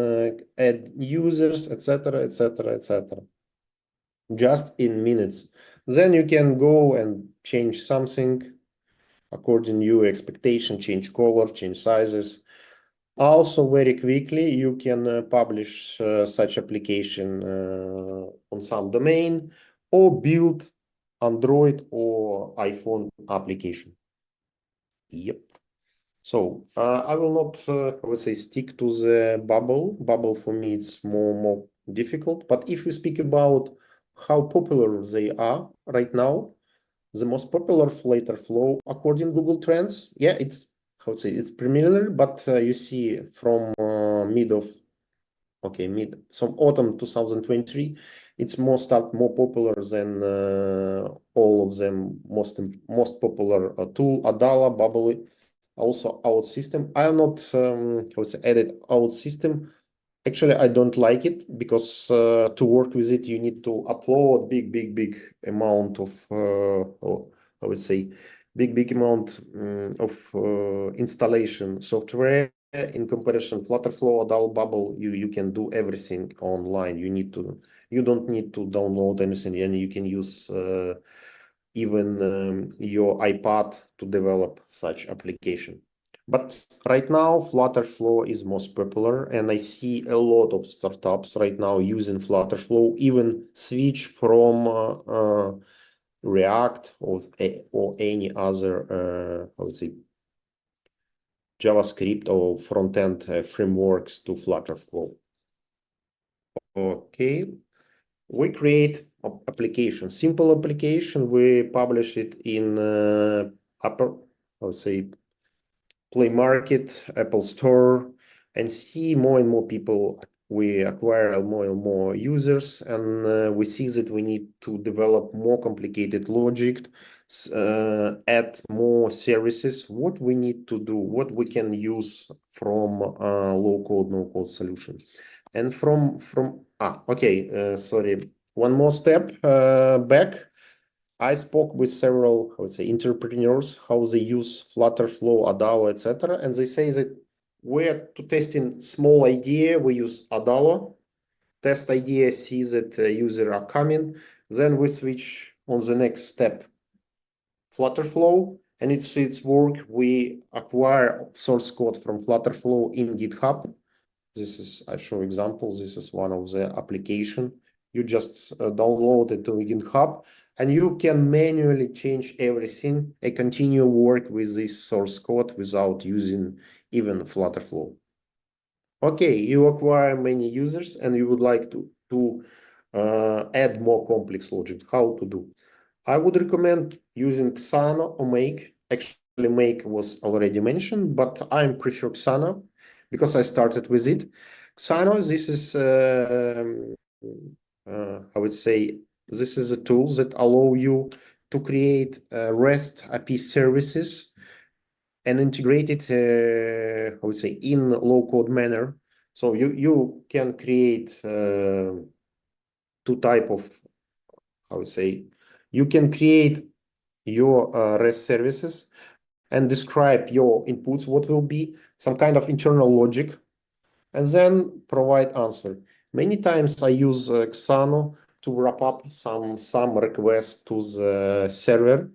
add users, etc., etc., etc. Just in minutes. Then you can go and change something according to your expectation, change color, change sizes. Also, very quickly, you can publish such application on some domain, or build Android or iPhone application. Yep. So I will not, I would say, stick to the Bubble. Bubble for me it's more difficult. But if we speak about how popular they are right now, the most popular Flutterflow according to Google Trends, yeah, it's, how to say, it's preliminary, but you see from some autumn 2023, it's more popular than all of them. Most popular tool, Adala, Bubble, also OutSystem. I am not how to say, added OutSystem. Actually, I don't like it because to work with it, you need to upload big amount of, I would say, big amount of installation software. In comparison, Flutterflow, Adala, Bubble, you can do everything online. You don't need to download anything, and you can use even your iPad to develop such application. But right now, Flutterflow is most popular, and I see a lot of startups right now using Flutterflow, even switch from React or any other, I would say, JavaScript or front-end frameworks to Flutter Flow. Okay, we create application, simple application. We publish it in I would say, Play Market, Apple Store, and see more and more people. We acquire more and more users, and we see that we need to develop more complicated logic, add more services. What we need to do, what we can use from low-code, no-code solution. And sorry, one more step back. I spoke with several, I would say, entrepreneurs, how they use Flutter Flow, Adalo, etc. And they say that we're to testing small idea, we use Adalo, test idea, see that users are coming. Then we switch on the next step, Flutter Flow, and it's work. We acquire source code from Flutter Flow in GitHub. This is, I show examples. This is one of the application. You just download it to GitHub, and you can manually change everything and continue work with this source code without using even Flutter Flow. Okay, you acquire many users and you would like to add more complex logic. How to do? I would recommend using Xano or Make. Actually, Make was already mentioned, but I prefer Xano because I started with it. Xano, this is, I would say, this is a tool that allow you to create REST API services and integrate it, I would say, in low-code manner. So you can create two type of, I would say, you can create your REST services and describe your inputs, what will be some kind of internal logic, and then provide answer. Many times I use Xano to wrap up some requests to the server,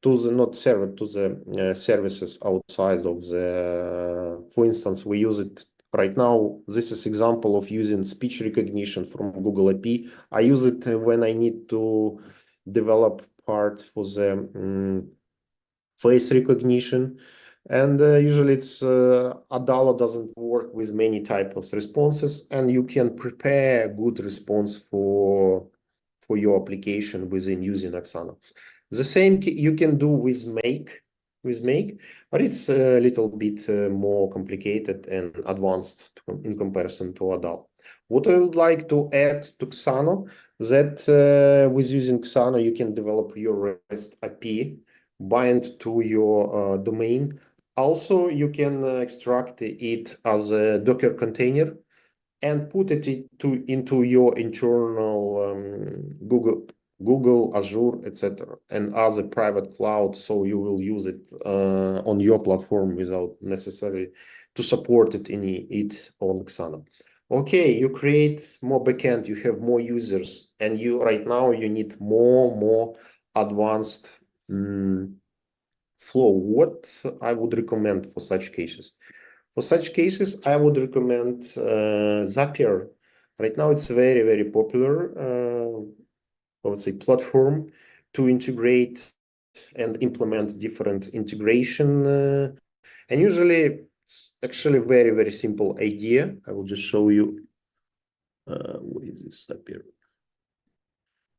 to the not server, to the services outside of the. For instance, we use it right now. This is example of using speech recognition from Google API. I use it when I need to develop part for the face recognition. And usually it's Adalo doesn't work with many types of responses, and you can prepare a good response for your application within using Xano. The same you can do with Make, but it's a little bit more complicated and advanced in comparison to Adalo. What I would like to add to Xano, that with using Xano, you can develop your REST API, bind to your domain. Also, you can extract it as a Docker container and put it into your internal Google, Azure, etc., and as a private cloud, so you will use it on your platform without necessarily to support it on Xano. Okay, you create more backend, you have more users, and right now you need more advanced flow. What I would recommend for such cases? For such cases, I would recommend Zapier. Right now, it's very popular, I would say, platform to integrate and implement different integration. And usually, it's actually very simple idea. I will just show you. What is this Zapier?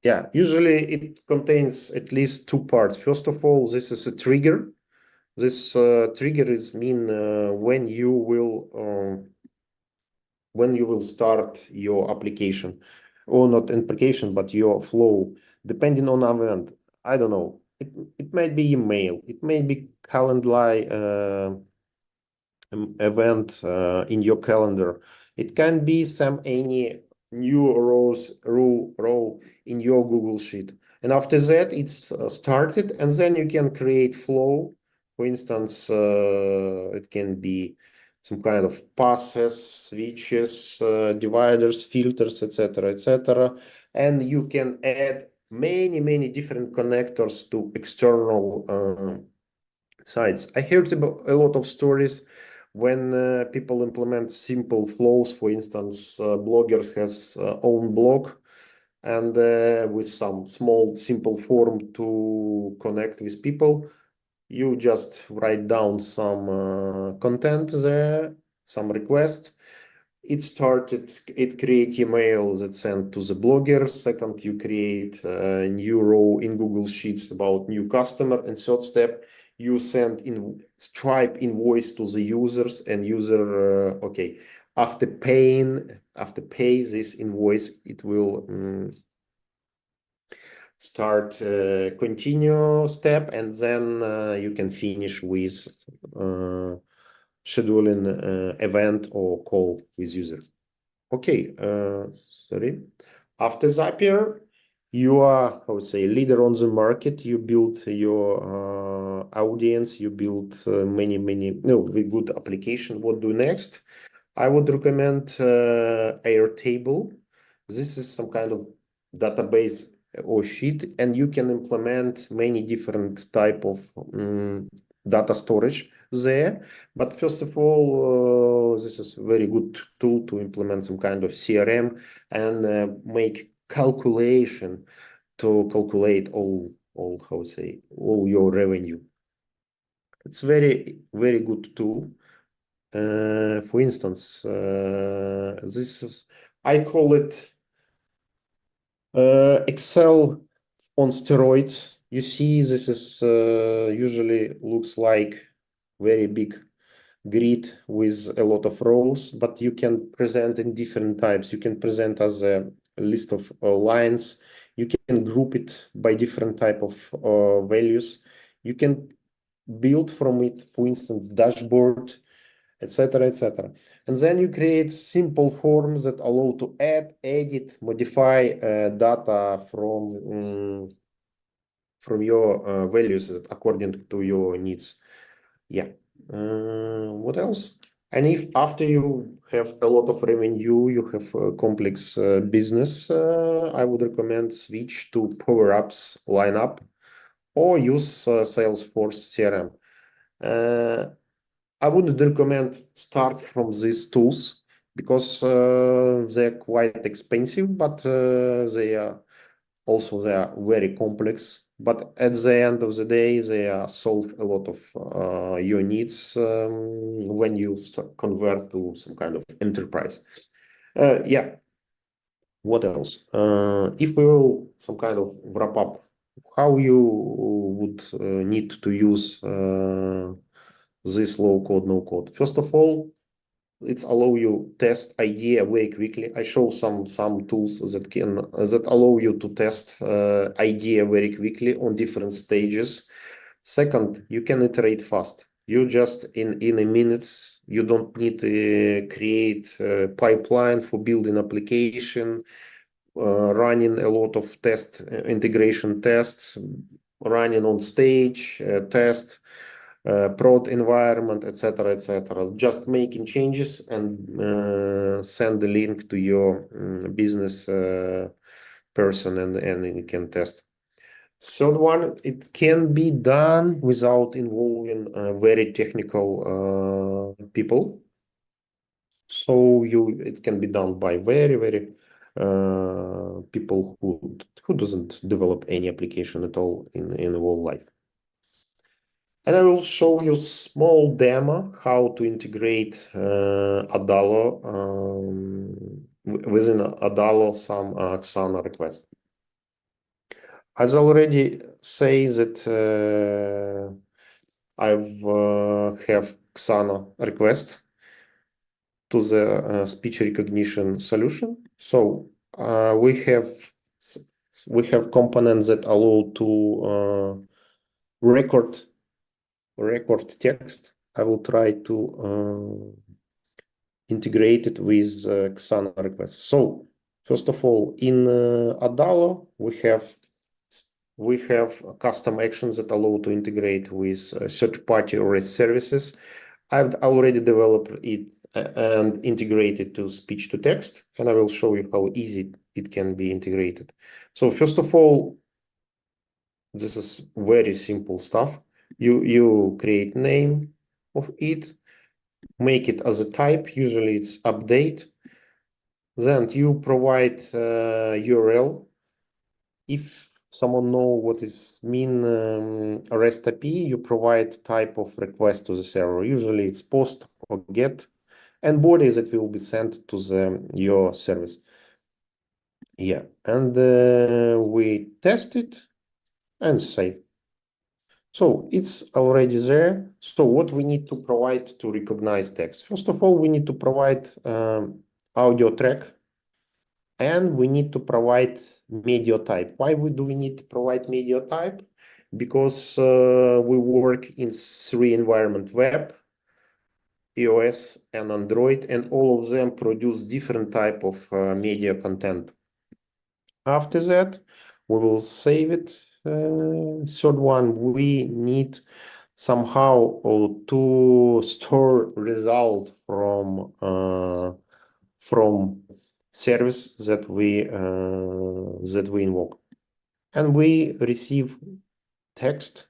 Yeah, usually it contains at least two parts. First of all, this is a trigger. This trigger is mean when you will start your application, or not application, but your flow, depending on event. I don't know. It might be email. It may be calendar event in your calendar. It can be any new row in your Google Sheet. And after that, it's started, and then you can create flow. For instance, it can be some kind of passes, switches, dividers, filters, etc. And you can add many different connectors to external sites. I heard about a lot of stories when people implement simple flows. For instance, bloggers has own blog, and with some small simple form to connect with people. You just write down some content there, some request. It create email that sent to the blogger. Second, you create a new row in Google Sheets about new customer. And third step, you send in Stripe invoice to the users, and user, okay, after pay this invoice, it will start continue step, and then you can finish with scheduling event or call with user. Okay, sorry. After Zapier, you are, I would say, leader on the market. You build your audience. You build with good application. What do next? I would recommend Airtable. This is some kind of database or sheet, and you can implement many different type of data storage there. But first of all, this is a very good tool to implement some kind of CRM and make calculation to calculate all how to say, all your revenue. It's very good tool. For instance, this is, I call it Excel on steroids. You see, this is usually looks like very big grid with a lot of rows, but you can present in different types. You can present as a list of lines. You can group it by different type of values. You can build from it, for instance, dashboard, etc., etc. And then you create simple forms that allow to add, edit, modify data from your values according to your needs. Yeah. What else? And if after you have a lot of revenue, you have a complex business, I would recommend switch to Power Apps lineup or use Salesforce CRM. I wouldn't recommend start from these tools because they're quite expensive, but they are very complex. But at the end of the day, they solve a lot of your needs when you convert to some kind of enterprise. Yeah. What else? If we will some kind of wrap up, how you would need to use this low code, no code. First of all, it's allow you test idea very quickly. I show some tools that allow you to test idea very quickly on different stages. Second, you can iterate fast. You just in a minutes, you don't need to create a pipeline for building application, running a lot of integration tests, running on stage, test, prod environment, etc., etc. Just making changes and send the link to your business person, and you can test. Third one, it can be done without involving very technical people. So it can be done by very people who doesn't develop any application at all in whole life. And I will show you small demo how to integrate Adalo within Adalo some Xana request. As I already say that I've have Xana request to the speech recognition solution. So we have components that allow to record text. I will try to integrate it with Xana requests. So first of all, in Adalo, we have custom actions that allow to integrate with third-party REST services. I've already developed it and integrated to speech to text, and I will show you how easy it can be integrated. So first of all, this is very simple stuff. You create name of it, make it as a type. Usually it's update. Then you provide URL. If someone know what is mean REST API, you provide type of request to the server. Usually it's post or get, and body that will be sent to your service. Yeah, and we test it and save. So it's already there. So what we need to provide to recognize text? First of all, we need to provide audio track, and we need to provide media type. Why do we need to provide media type? Because we work in 3 environment: web, iOS, and Android, and all of them produce different type of media content. After that, we will save it. Third one, we need somehow to store result from service that we invoke, and we receive text.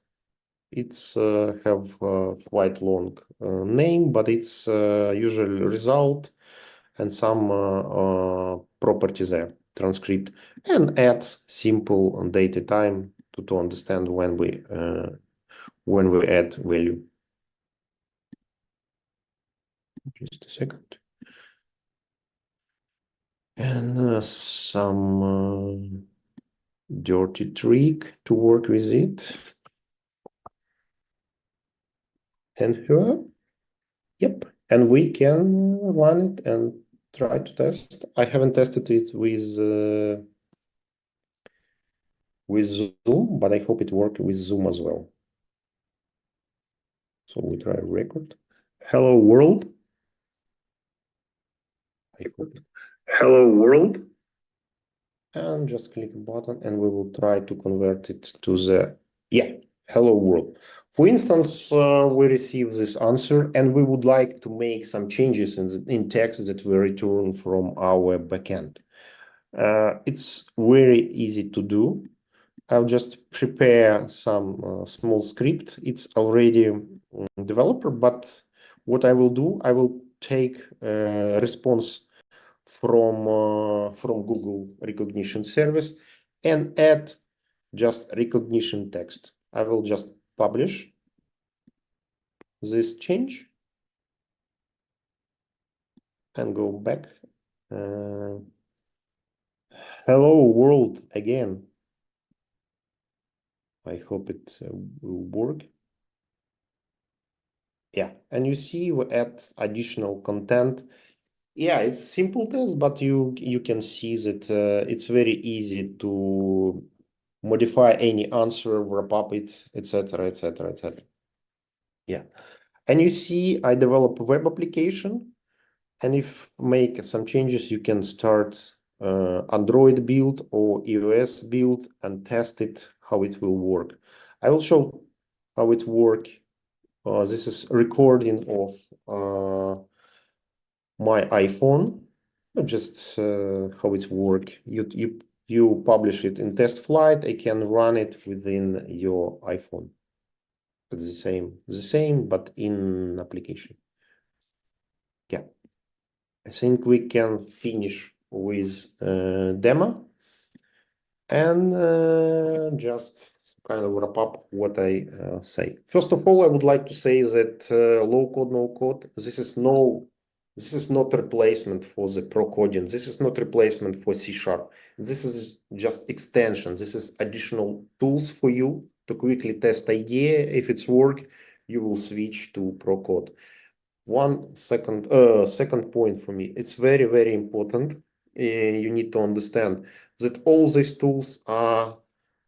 It's have quite long name, but it's usually result and some properties there, transcript, and add simple data time to understand when we add value. Just a second. And some dirty trick to work with it. And here, yep, and we can run it and try to test. I haven't tested it with Zoom, but I hope it works with Zoom as well. So we try record. Hello world. I hope. Hello world. And just click a button and we will try to convert it to the, yeah, hello world. For instance, we receive this answer and we would like to make some changes in text that we return from our backend. It's very easy to do. I'll just prepare some small script. It's already developer, but what I will do, I will take a response from Google recognition service and add just recognition text. I will just publish this change and go back. Hello world again. I hope it will work. Yeah, and you see we add additional content. Yeah, it's simple test, but you can see that it's very easy to modify any answer, wrap up it, etc., etc., etc. Yeah, and you see I develop a web application, and if make some changes, you can start Android build or iOS build and test it how it will work. I will show how it work. This is recording of my iPhone, just how it work. You publish it in test flight. I can run it within your iPhone. It's the same, but in application. Yeah, I think we can finish with demo and just kind of wrap up what I say. First of all, I would like to say that low code, no code. This is not replacement for the pro coding. This is not replacement for C#. This is just extension. This is additional tools for you to quickly test idea. If it's work, you will switch to pro code. Second point for me, it's very, very important. You need to understand that all these tools are,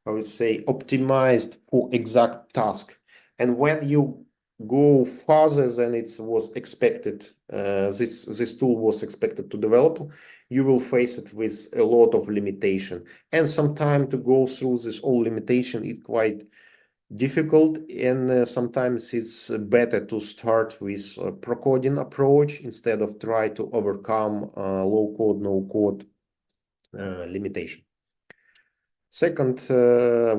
I would say, optimized for exact task. And when you go farther than it was expected, this tool was expected to develop, you will face it with a lot of limitation. And some time to go through this all limitation is quite difficult, and sometimes it's better to start with a pro-coding approach instead of try to overcome low code, no code limitation. Second,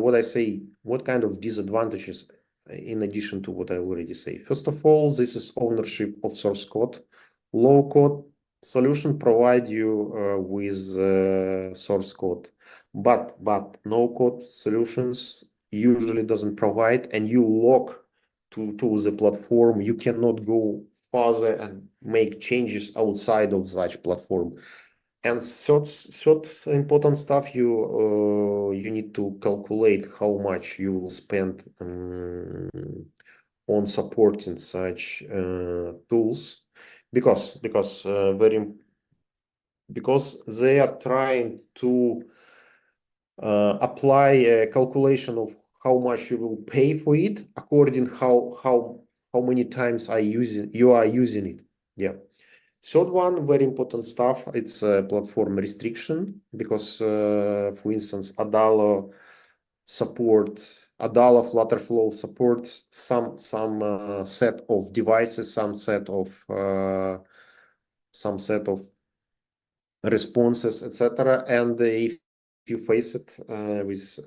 what I say, what kind of disadvantages in addition to what I already say. First of all, this is ownership of source code. Low code solution provide you with source code. but no-code solutions usually doesn't provide, and you lock to the platform. You cannot go further and make changes outside of such platform. And third important stuff, you need to calculate how much you will spend on supporting such tools, because they are trying to apply a calculation of how much you will pay for it according how many times you are using it. Yeah. Third one, very important stuff, it's platform restriction, because for instance, Adalo Flutterflow supports some set of devices, some set of responses, etc. And if you face it with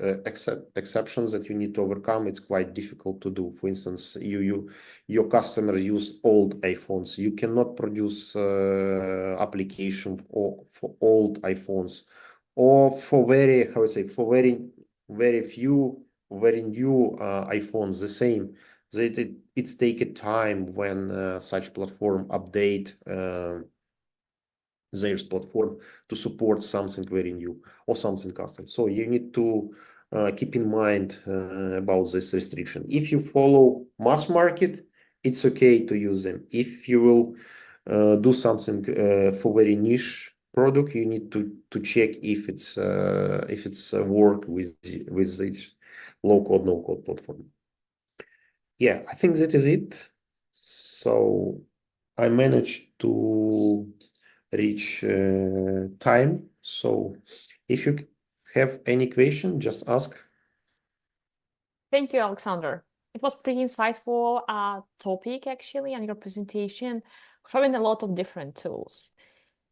exceptions that you need to overcome, it's quite difficult to do. For instance, your customers use old iPhones. You cannot produce application for old iPhones, or for very few, very new iPhones. The same. It's take a time when such platform update their platform to support something very new or something custom. So you need to keep in mind about this restriction. If you follow mass market, it's okay to use them. If you will do something for very niche product, you need to check if it's work with this low code, no code platform. Yeah, I think that is it. So I managed to reach time. So if you have any question, just ask. Thank you, Alexandr. It was pretty insightful topic, actually, and your presentation, showing a lot of different tools.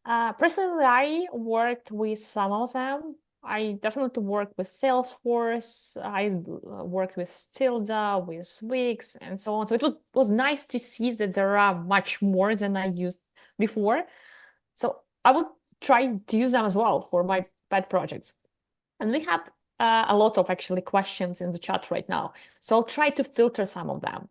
Personally, I worked with some of them. I definitely worked with Salesforce. I worked with Tilda, with Wix, and so on. So it was nice to see that there are much more than I used before. So I would try to use them as well for my pet projects. And we have a lot of actually questions in the chat right now. So I'll try to filter some of them.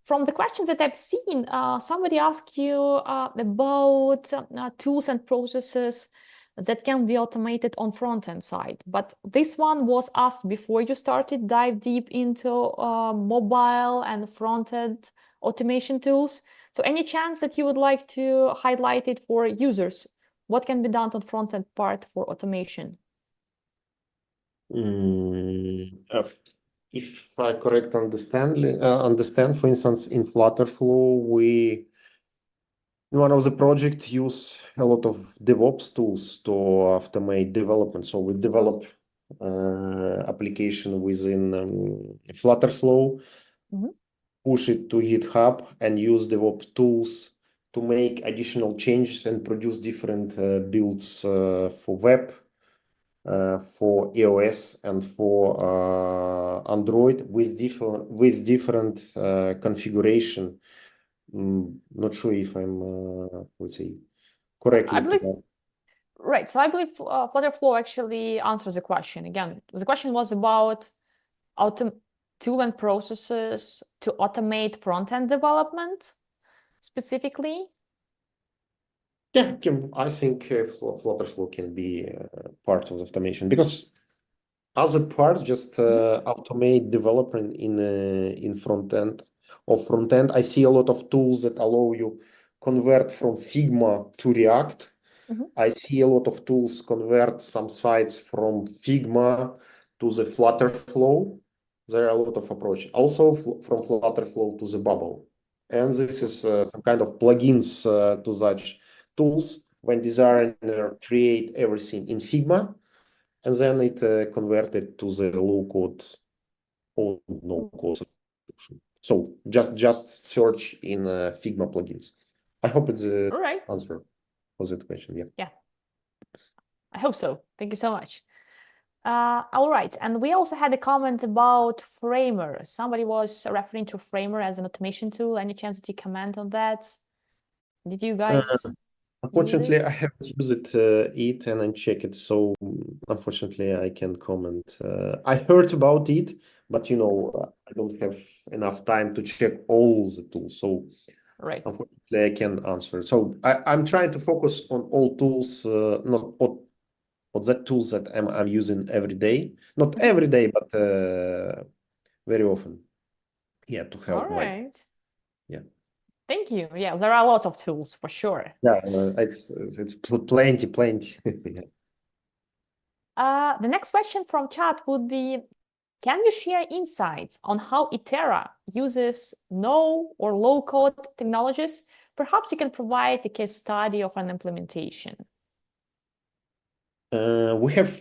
From the questions that I've seen, somebody asked you about tools and processes that can be automated on front-end side. But this one was asked before you started dive deep into mobile and front-end automation tools. So any chance that you would like to highlight it for users? What can be done on front-end part for automation? If I correct understand, for instance, in Flutterflow, one of the project use a lot of DevOps tools to automate development. So we develop application within Flutterflow, push it to GitHub, and use DevOps tools to make additional changes and produce different builds for web, for iOS, and for Android with different configuration. Not sure if I'm would say correctly. Right. So I believe Flutterflow actually answers the question. Again, the question was about tool and processes to automate front-end development specifically. Yeah, I think Flutterflow can be part of the automation, because as a part, just automate development in front end. I see a lot of tools that allow you convert from Figma to React. I see a lot of tools convert some sites from Figma to the Flutterflow. There are a lot of approaches. Also from Flutterflow to the Bubble. And this is some kind of plugins to such tools when designer create everything in Figma, and then it converted to the low-code or no-code solution. So just search in Figma plugins. I hope it's the answer for that question. Yeah. I hope so. Thank you so much. All right. And we also had a comment about Framer. Somebody was referring to Framer as an automation tool. Any chance that you comment on that? Did you guys? Unfortunately, I haven't used it and uncheck it, so unfortunately I can't comment. I heard about it, but I don't have enough time to check all the tools, so Right. unfortunately I can't answer. So I'm trying to focus on all tools, not on the tools that I'm using every day. Not every day, but very often. Yeah, to All help right. yeah. Thank you. Yeah, there are lots of tools for sure. Yeah, it's plenty. Yeah. The next question from chat would be, can you share insights on how Itera uses no or low-code technologies? Perhaps you can provide a case study of an implementation. We have,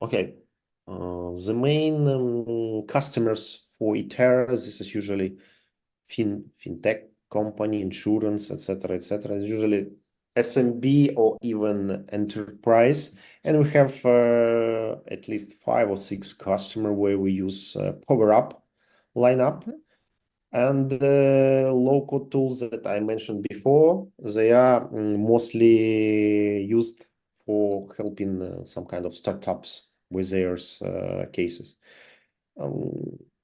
okay, the main customers for Itera, this is usually fintech company, insurance, etc., etc. It's usually SMB or even enterprise, and we have at least 5 or 6 customers where we use Power Up lineup. And the local tools that I mentioned before, they are mostly used for helping some kind of startups with their cases.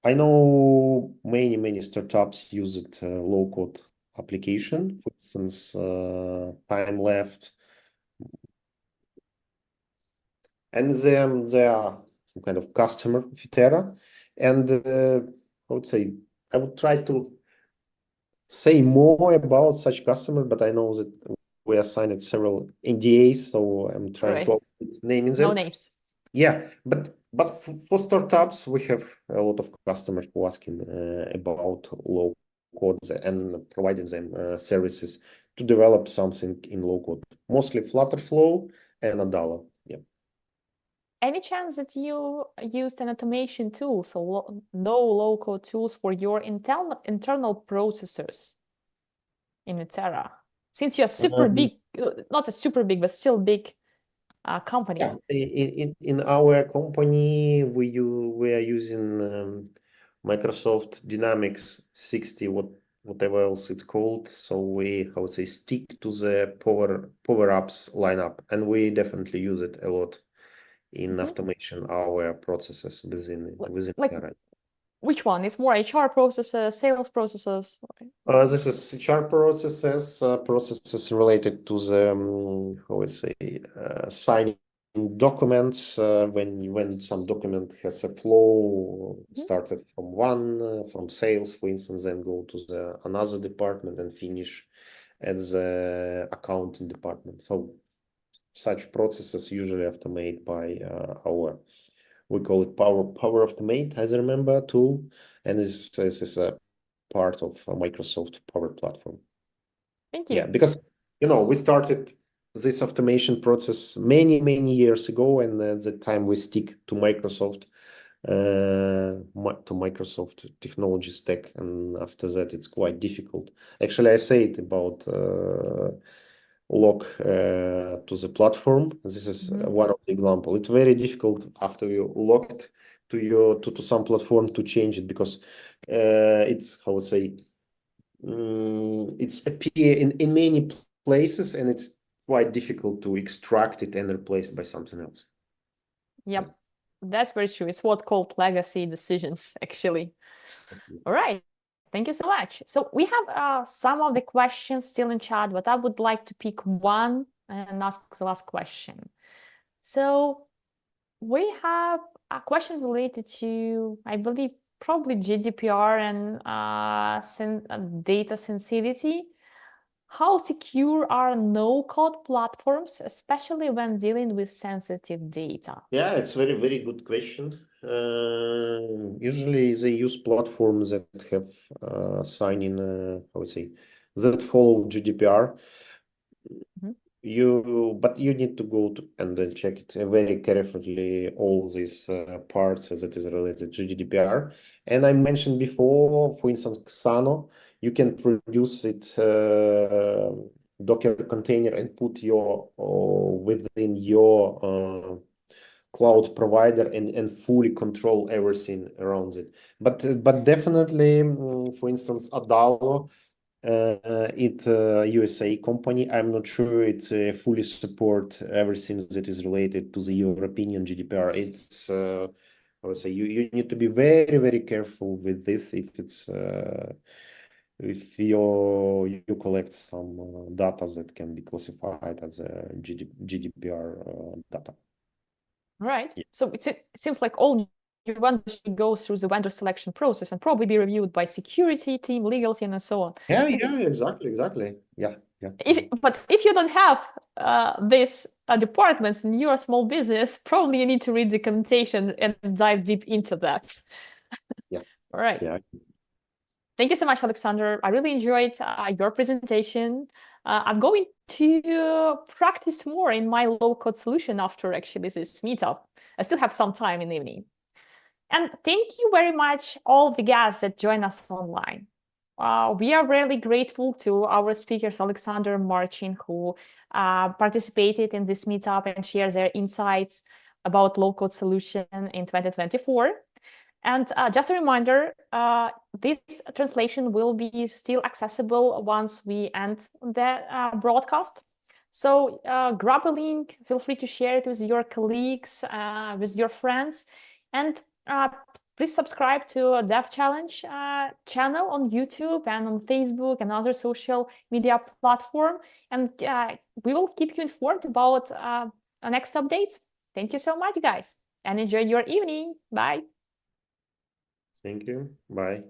I know many startups use it low-code application, for instance, time left, and they are some kind of customer of Itera, and I would say I would try to say more about such customer, but I know that we assigned several NDAs, so I'm trying to avoid naming them. No names. Yeah, but for startups, we have a lot of customers who asking about low code and providing them services to develop something in low code, mostly Flutterflow and Adala. Yeah. Any chance that you used an automation tool, so no low-code tools for your internal processors in Itera? Since you're super big, not a super big, but still big company. Yeah. In our company, we are using Microsoft Dynamics 60, whatever else it's called. So we, I would say, stick to the Power Apps lineup, and we definitely use it a lot in automation our processes within Itera. Which one? It's more HR processes, sales processes? This is HR processes related to the how would say signing documents when some document has a flow started from sales, for instance, then go to the another department and finish at the accounting department. So such processes usually automate by we call it Power Automate, as I remember, tool, and this is a part of Microsoft Power Platform. Thank you. Yeah, because we started this automation process many years ago, and at the time we stick to Microsoft technology stack, and after that it's quite difficult. Actually, I say it about log to the platform. This is one of the example. It's very difficult after you logged to some platform to change it, because it's, how would say, it's appear in many places, and it's quite difficult to extract it and replace it by something else. Yep, that's very true. It's what called legacy decisions, actually. All right. Thank you so much. So we have some of the questions still in chat, but I would like to pick one and ask the last question. So we have a question related to, I believe, probably GDPR and data sensitivity. How secure are no-code platforms, especially when dealing with sensitive data? Yeah, it's very good question. Usually they use platforms that have sign-in, I would say, that follow GDPR. But you need to go and then check it very carefully, all these parts that is related to GDPR. And I mentioned before, for instance, Xano, you can produce it Docker container and put within your cloud provider and fully control everything around it. But definitely, for instance, Adalo, It's a USA company. I'm not sure it fully support everything that is related to the European GDPR. It's I would say you need to be very, very careful with this if you collect some data that can be classified as a GDPR data. Right. Yeah. So it seems like all your vendors should go through the vendor selection process and probably be reviewed by security team, legal team, and so on. Yeah, exactly. Yeah. But if you don't have these departments in your small business, probably you need to read the documentation and dive deep into that. Yeah. All right. Yeah. Thank you so much, Alexandr. I really enjoyed your presentation. I'm going to practice more in my low-code solution after actually this meetup. I still have some time in the evening. And thank you very much, all the guests that join us online. We are really grateful to our speakers, Alexandr and Marcin, who participated in this meetup and share their insights about low-code solution in 2024. And just a reminder, this translation will be still accessible once we end the broadcast. So grab a link, feel free to share it with your colleagues, with your friends, and please subscribe to Dev Challenge channel on YouTube and on Facebook and other social media platform. And we will keep you informed about next updates. Thank you so much, guys, and enjoy your evening. Bye. Thank you. Bye.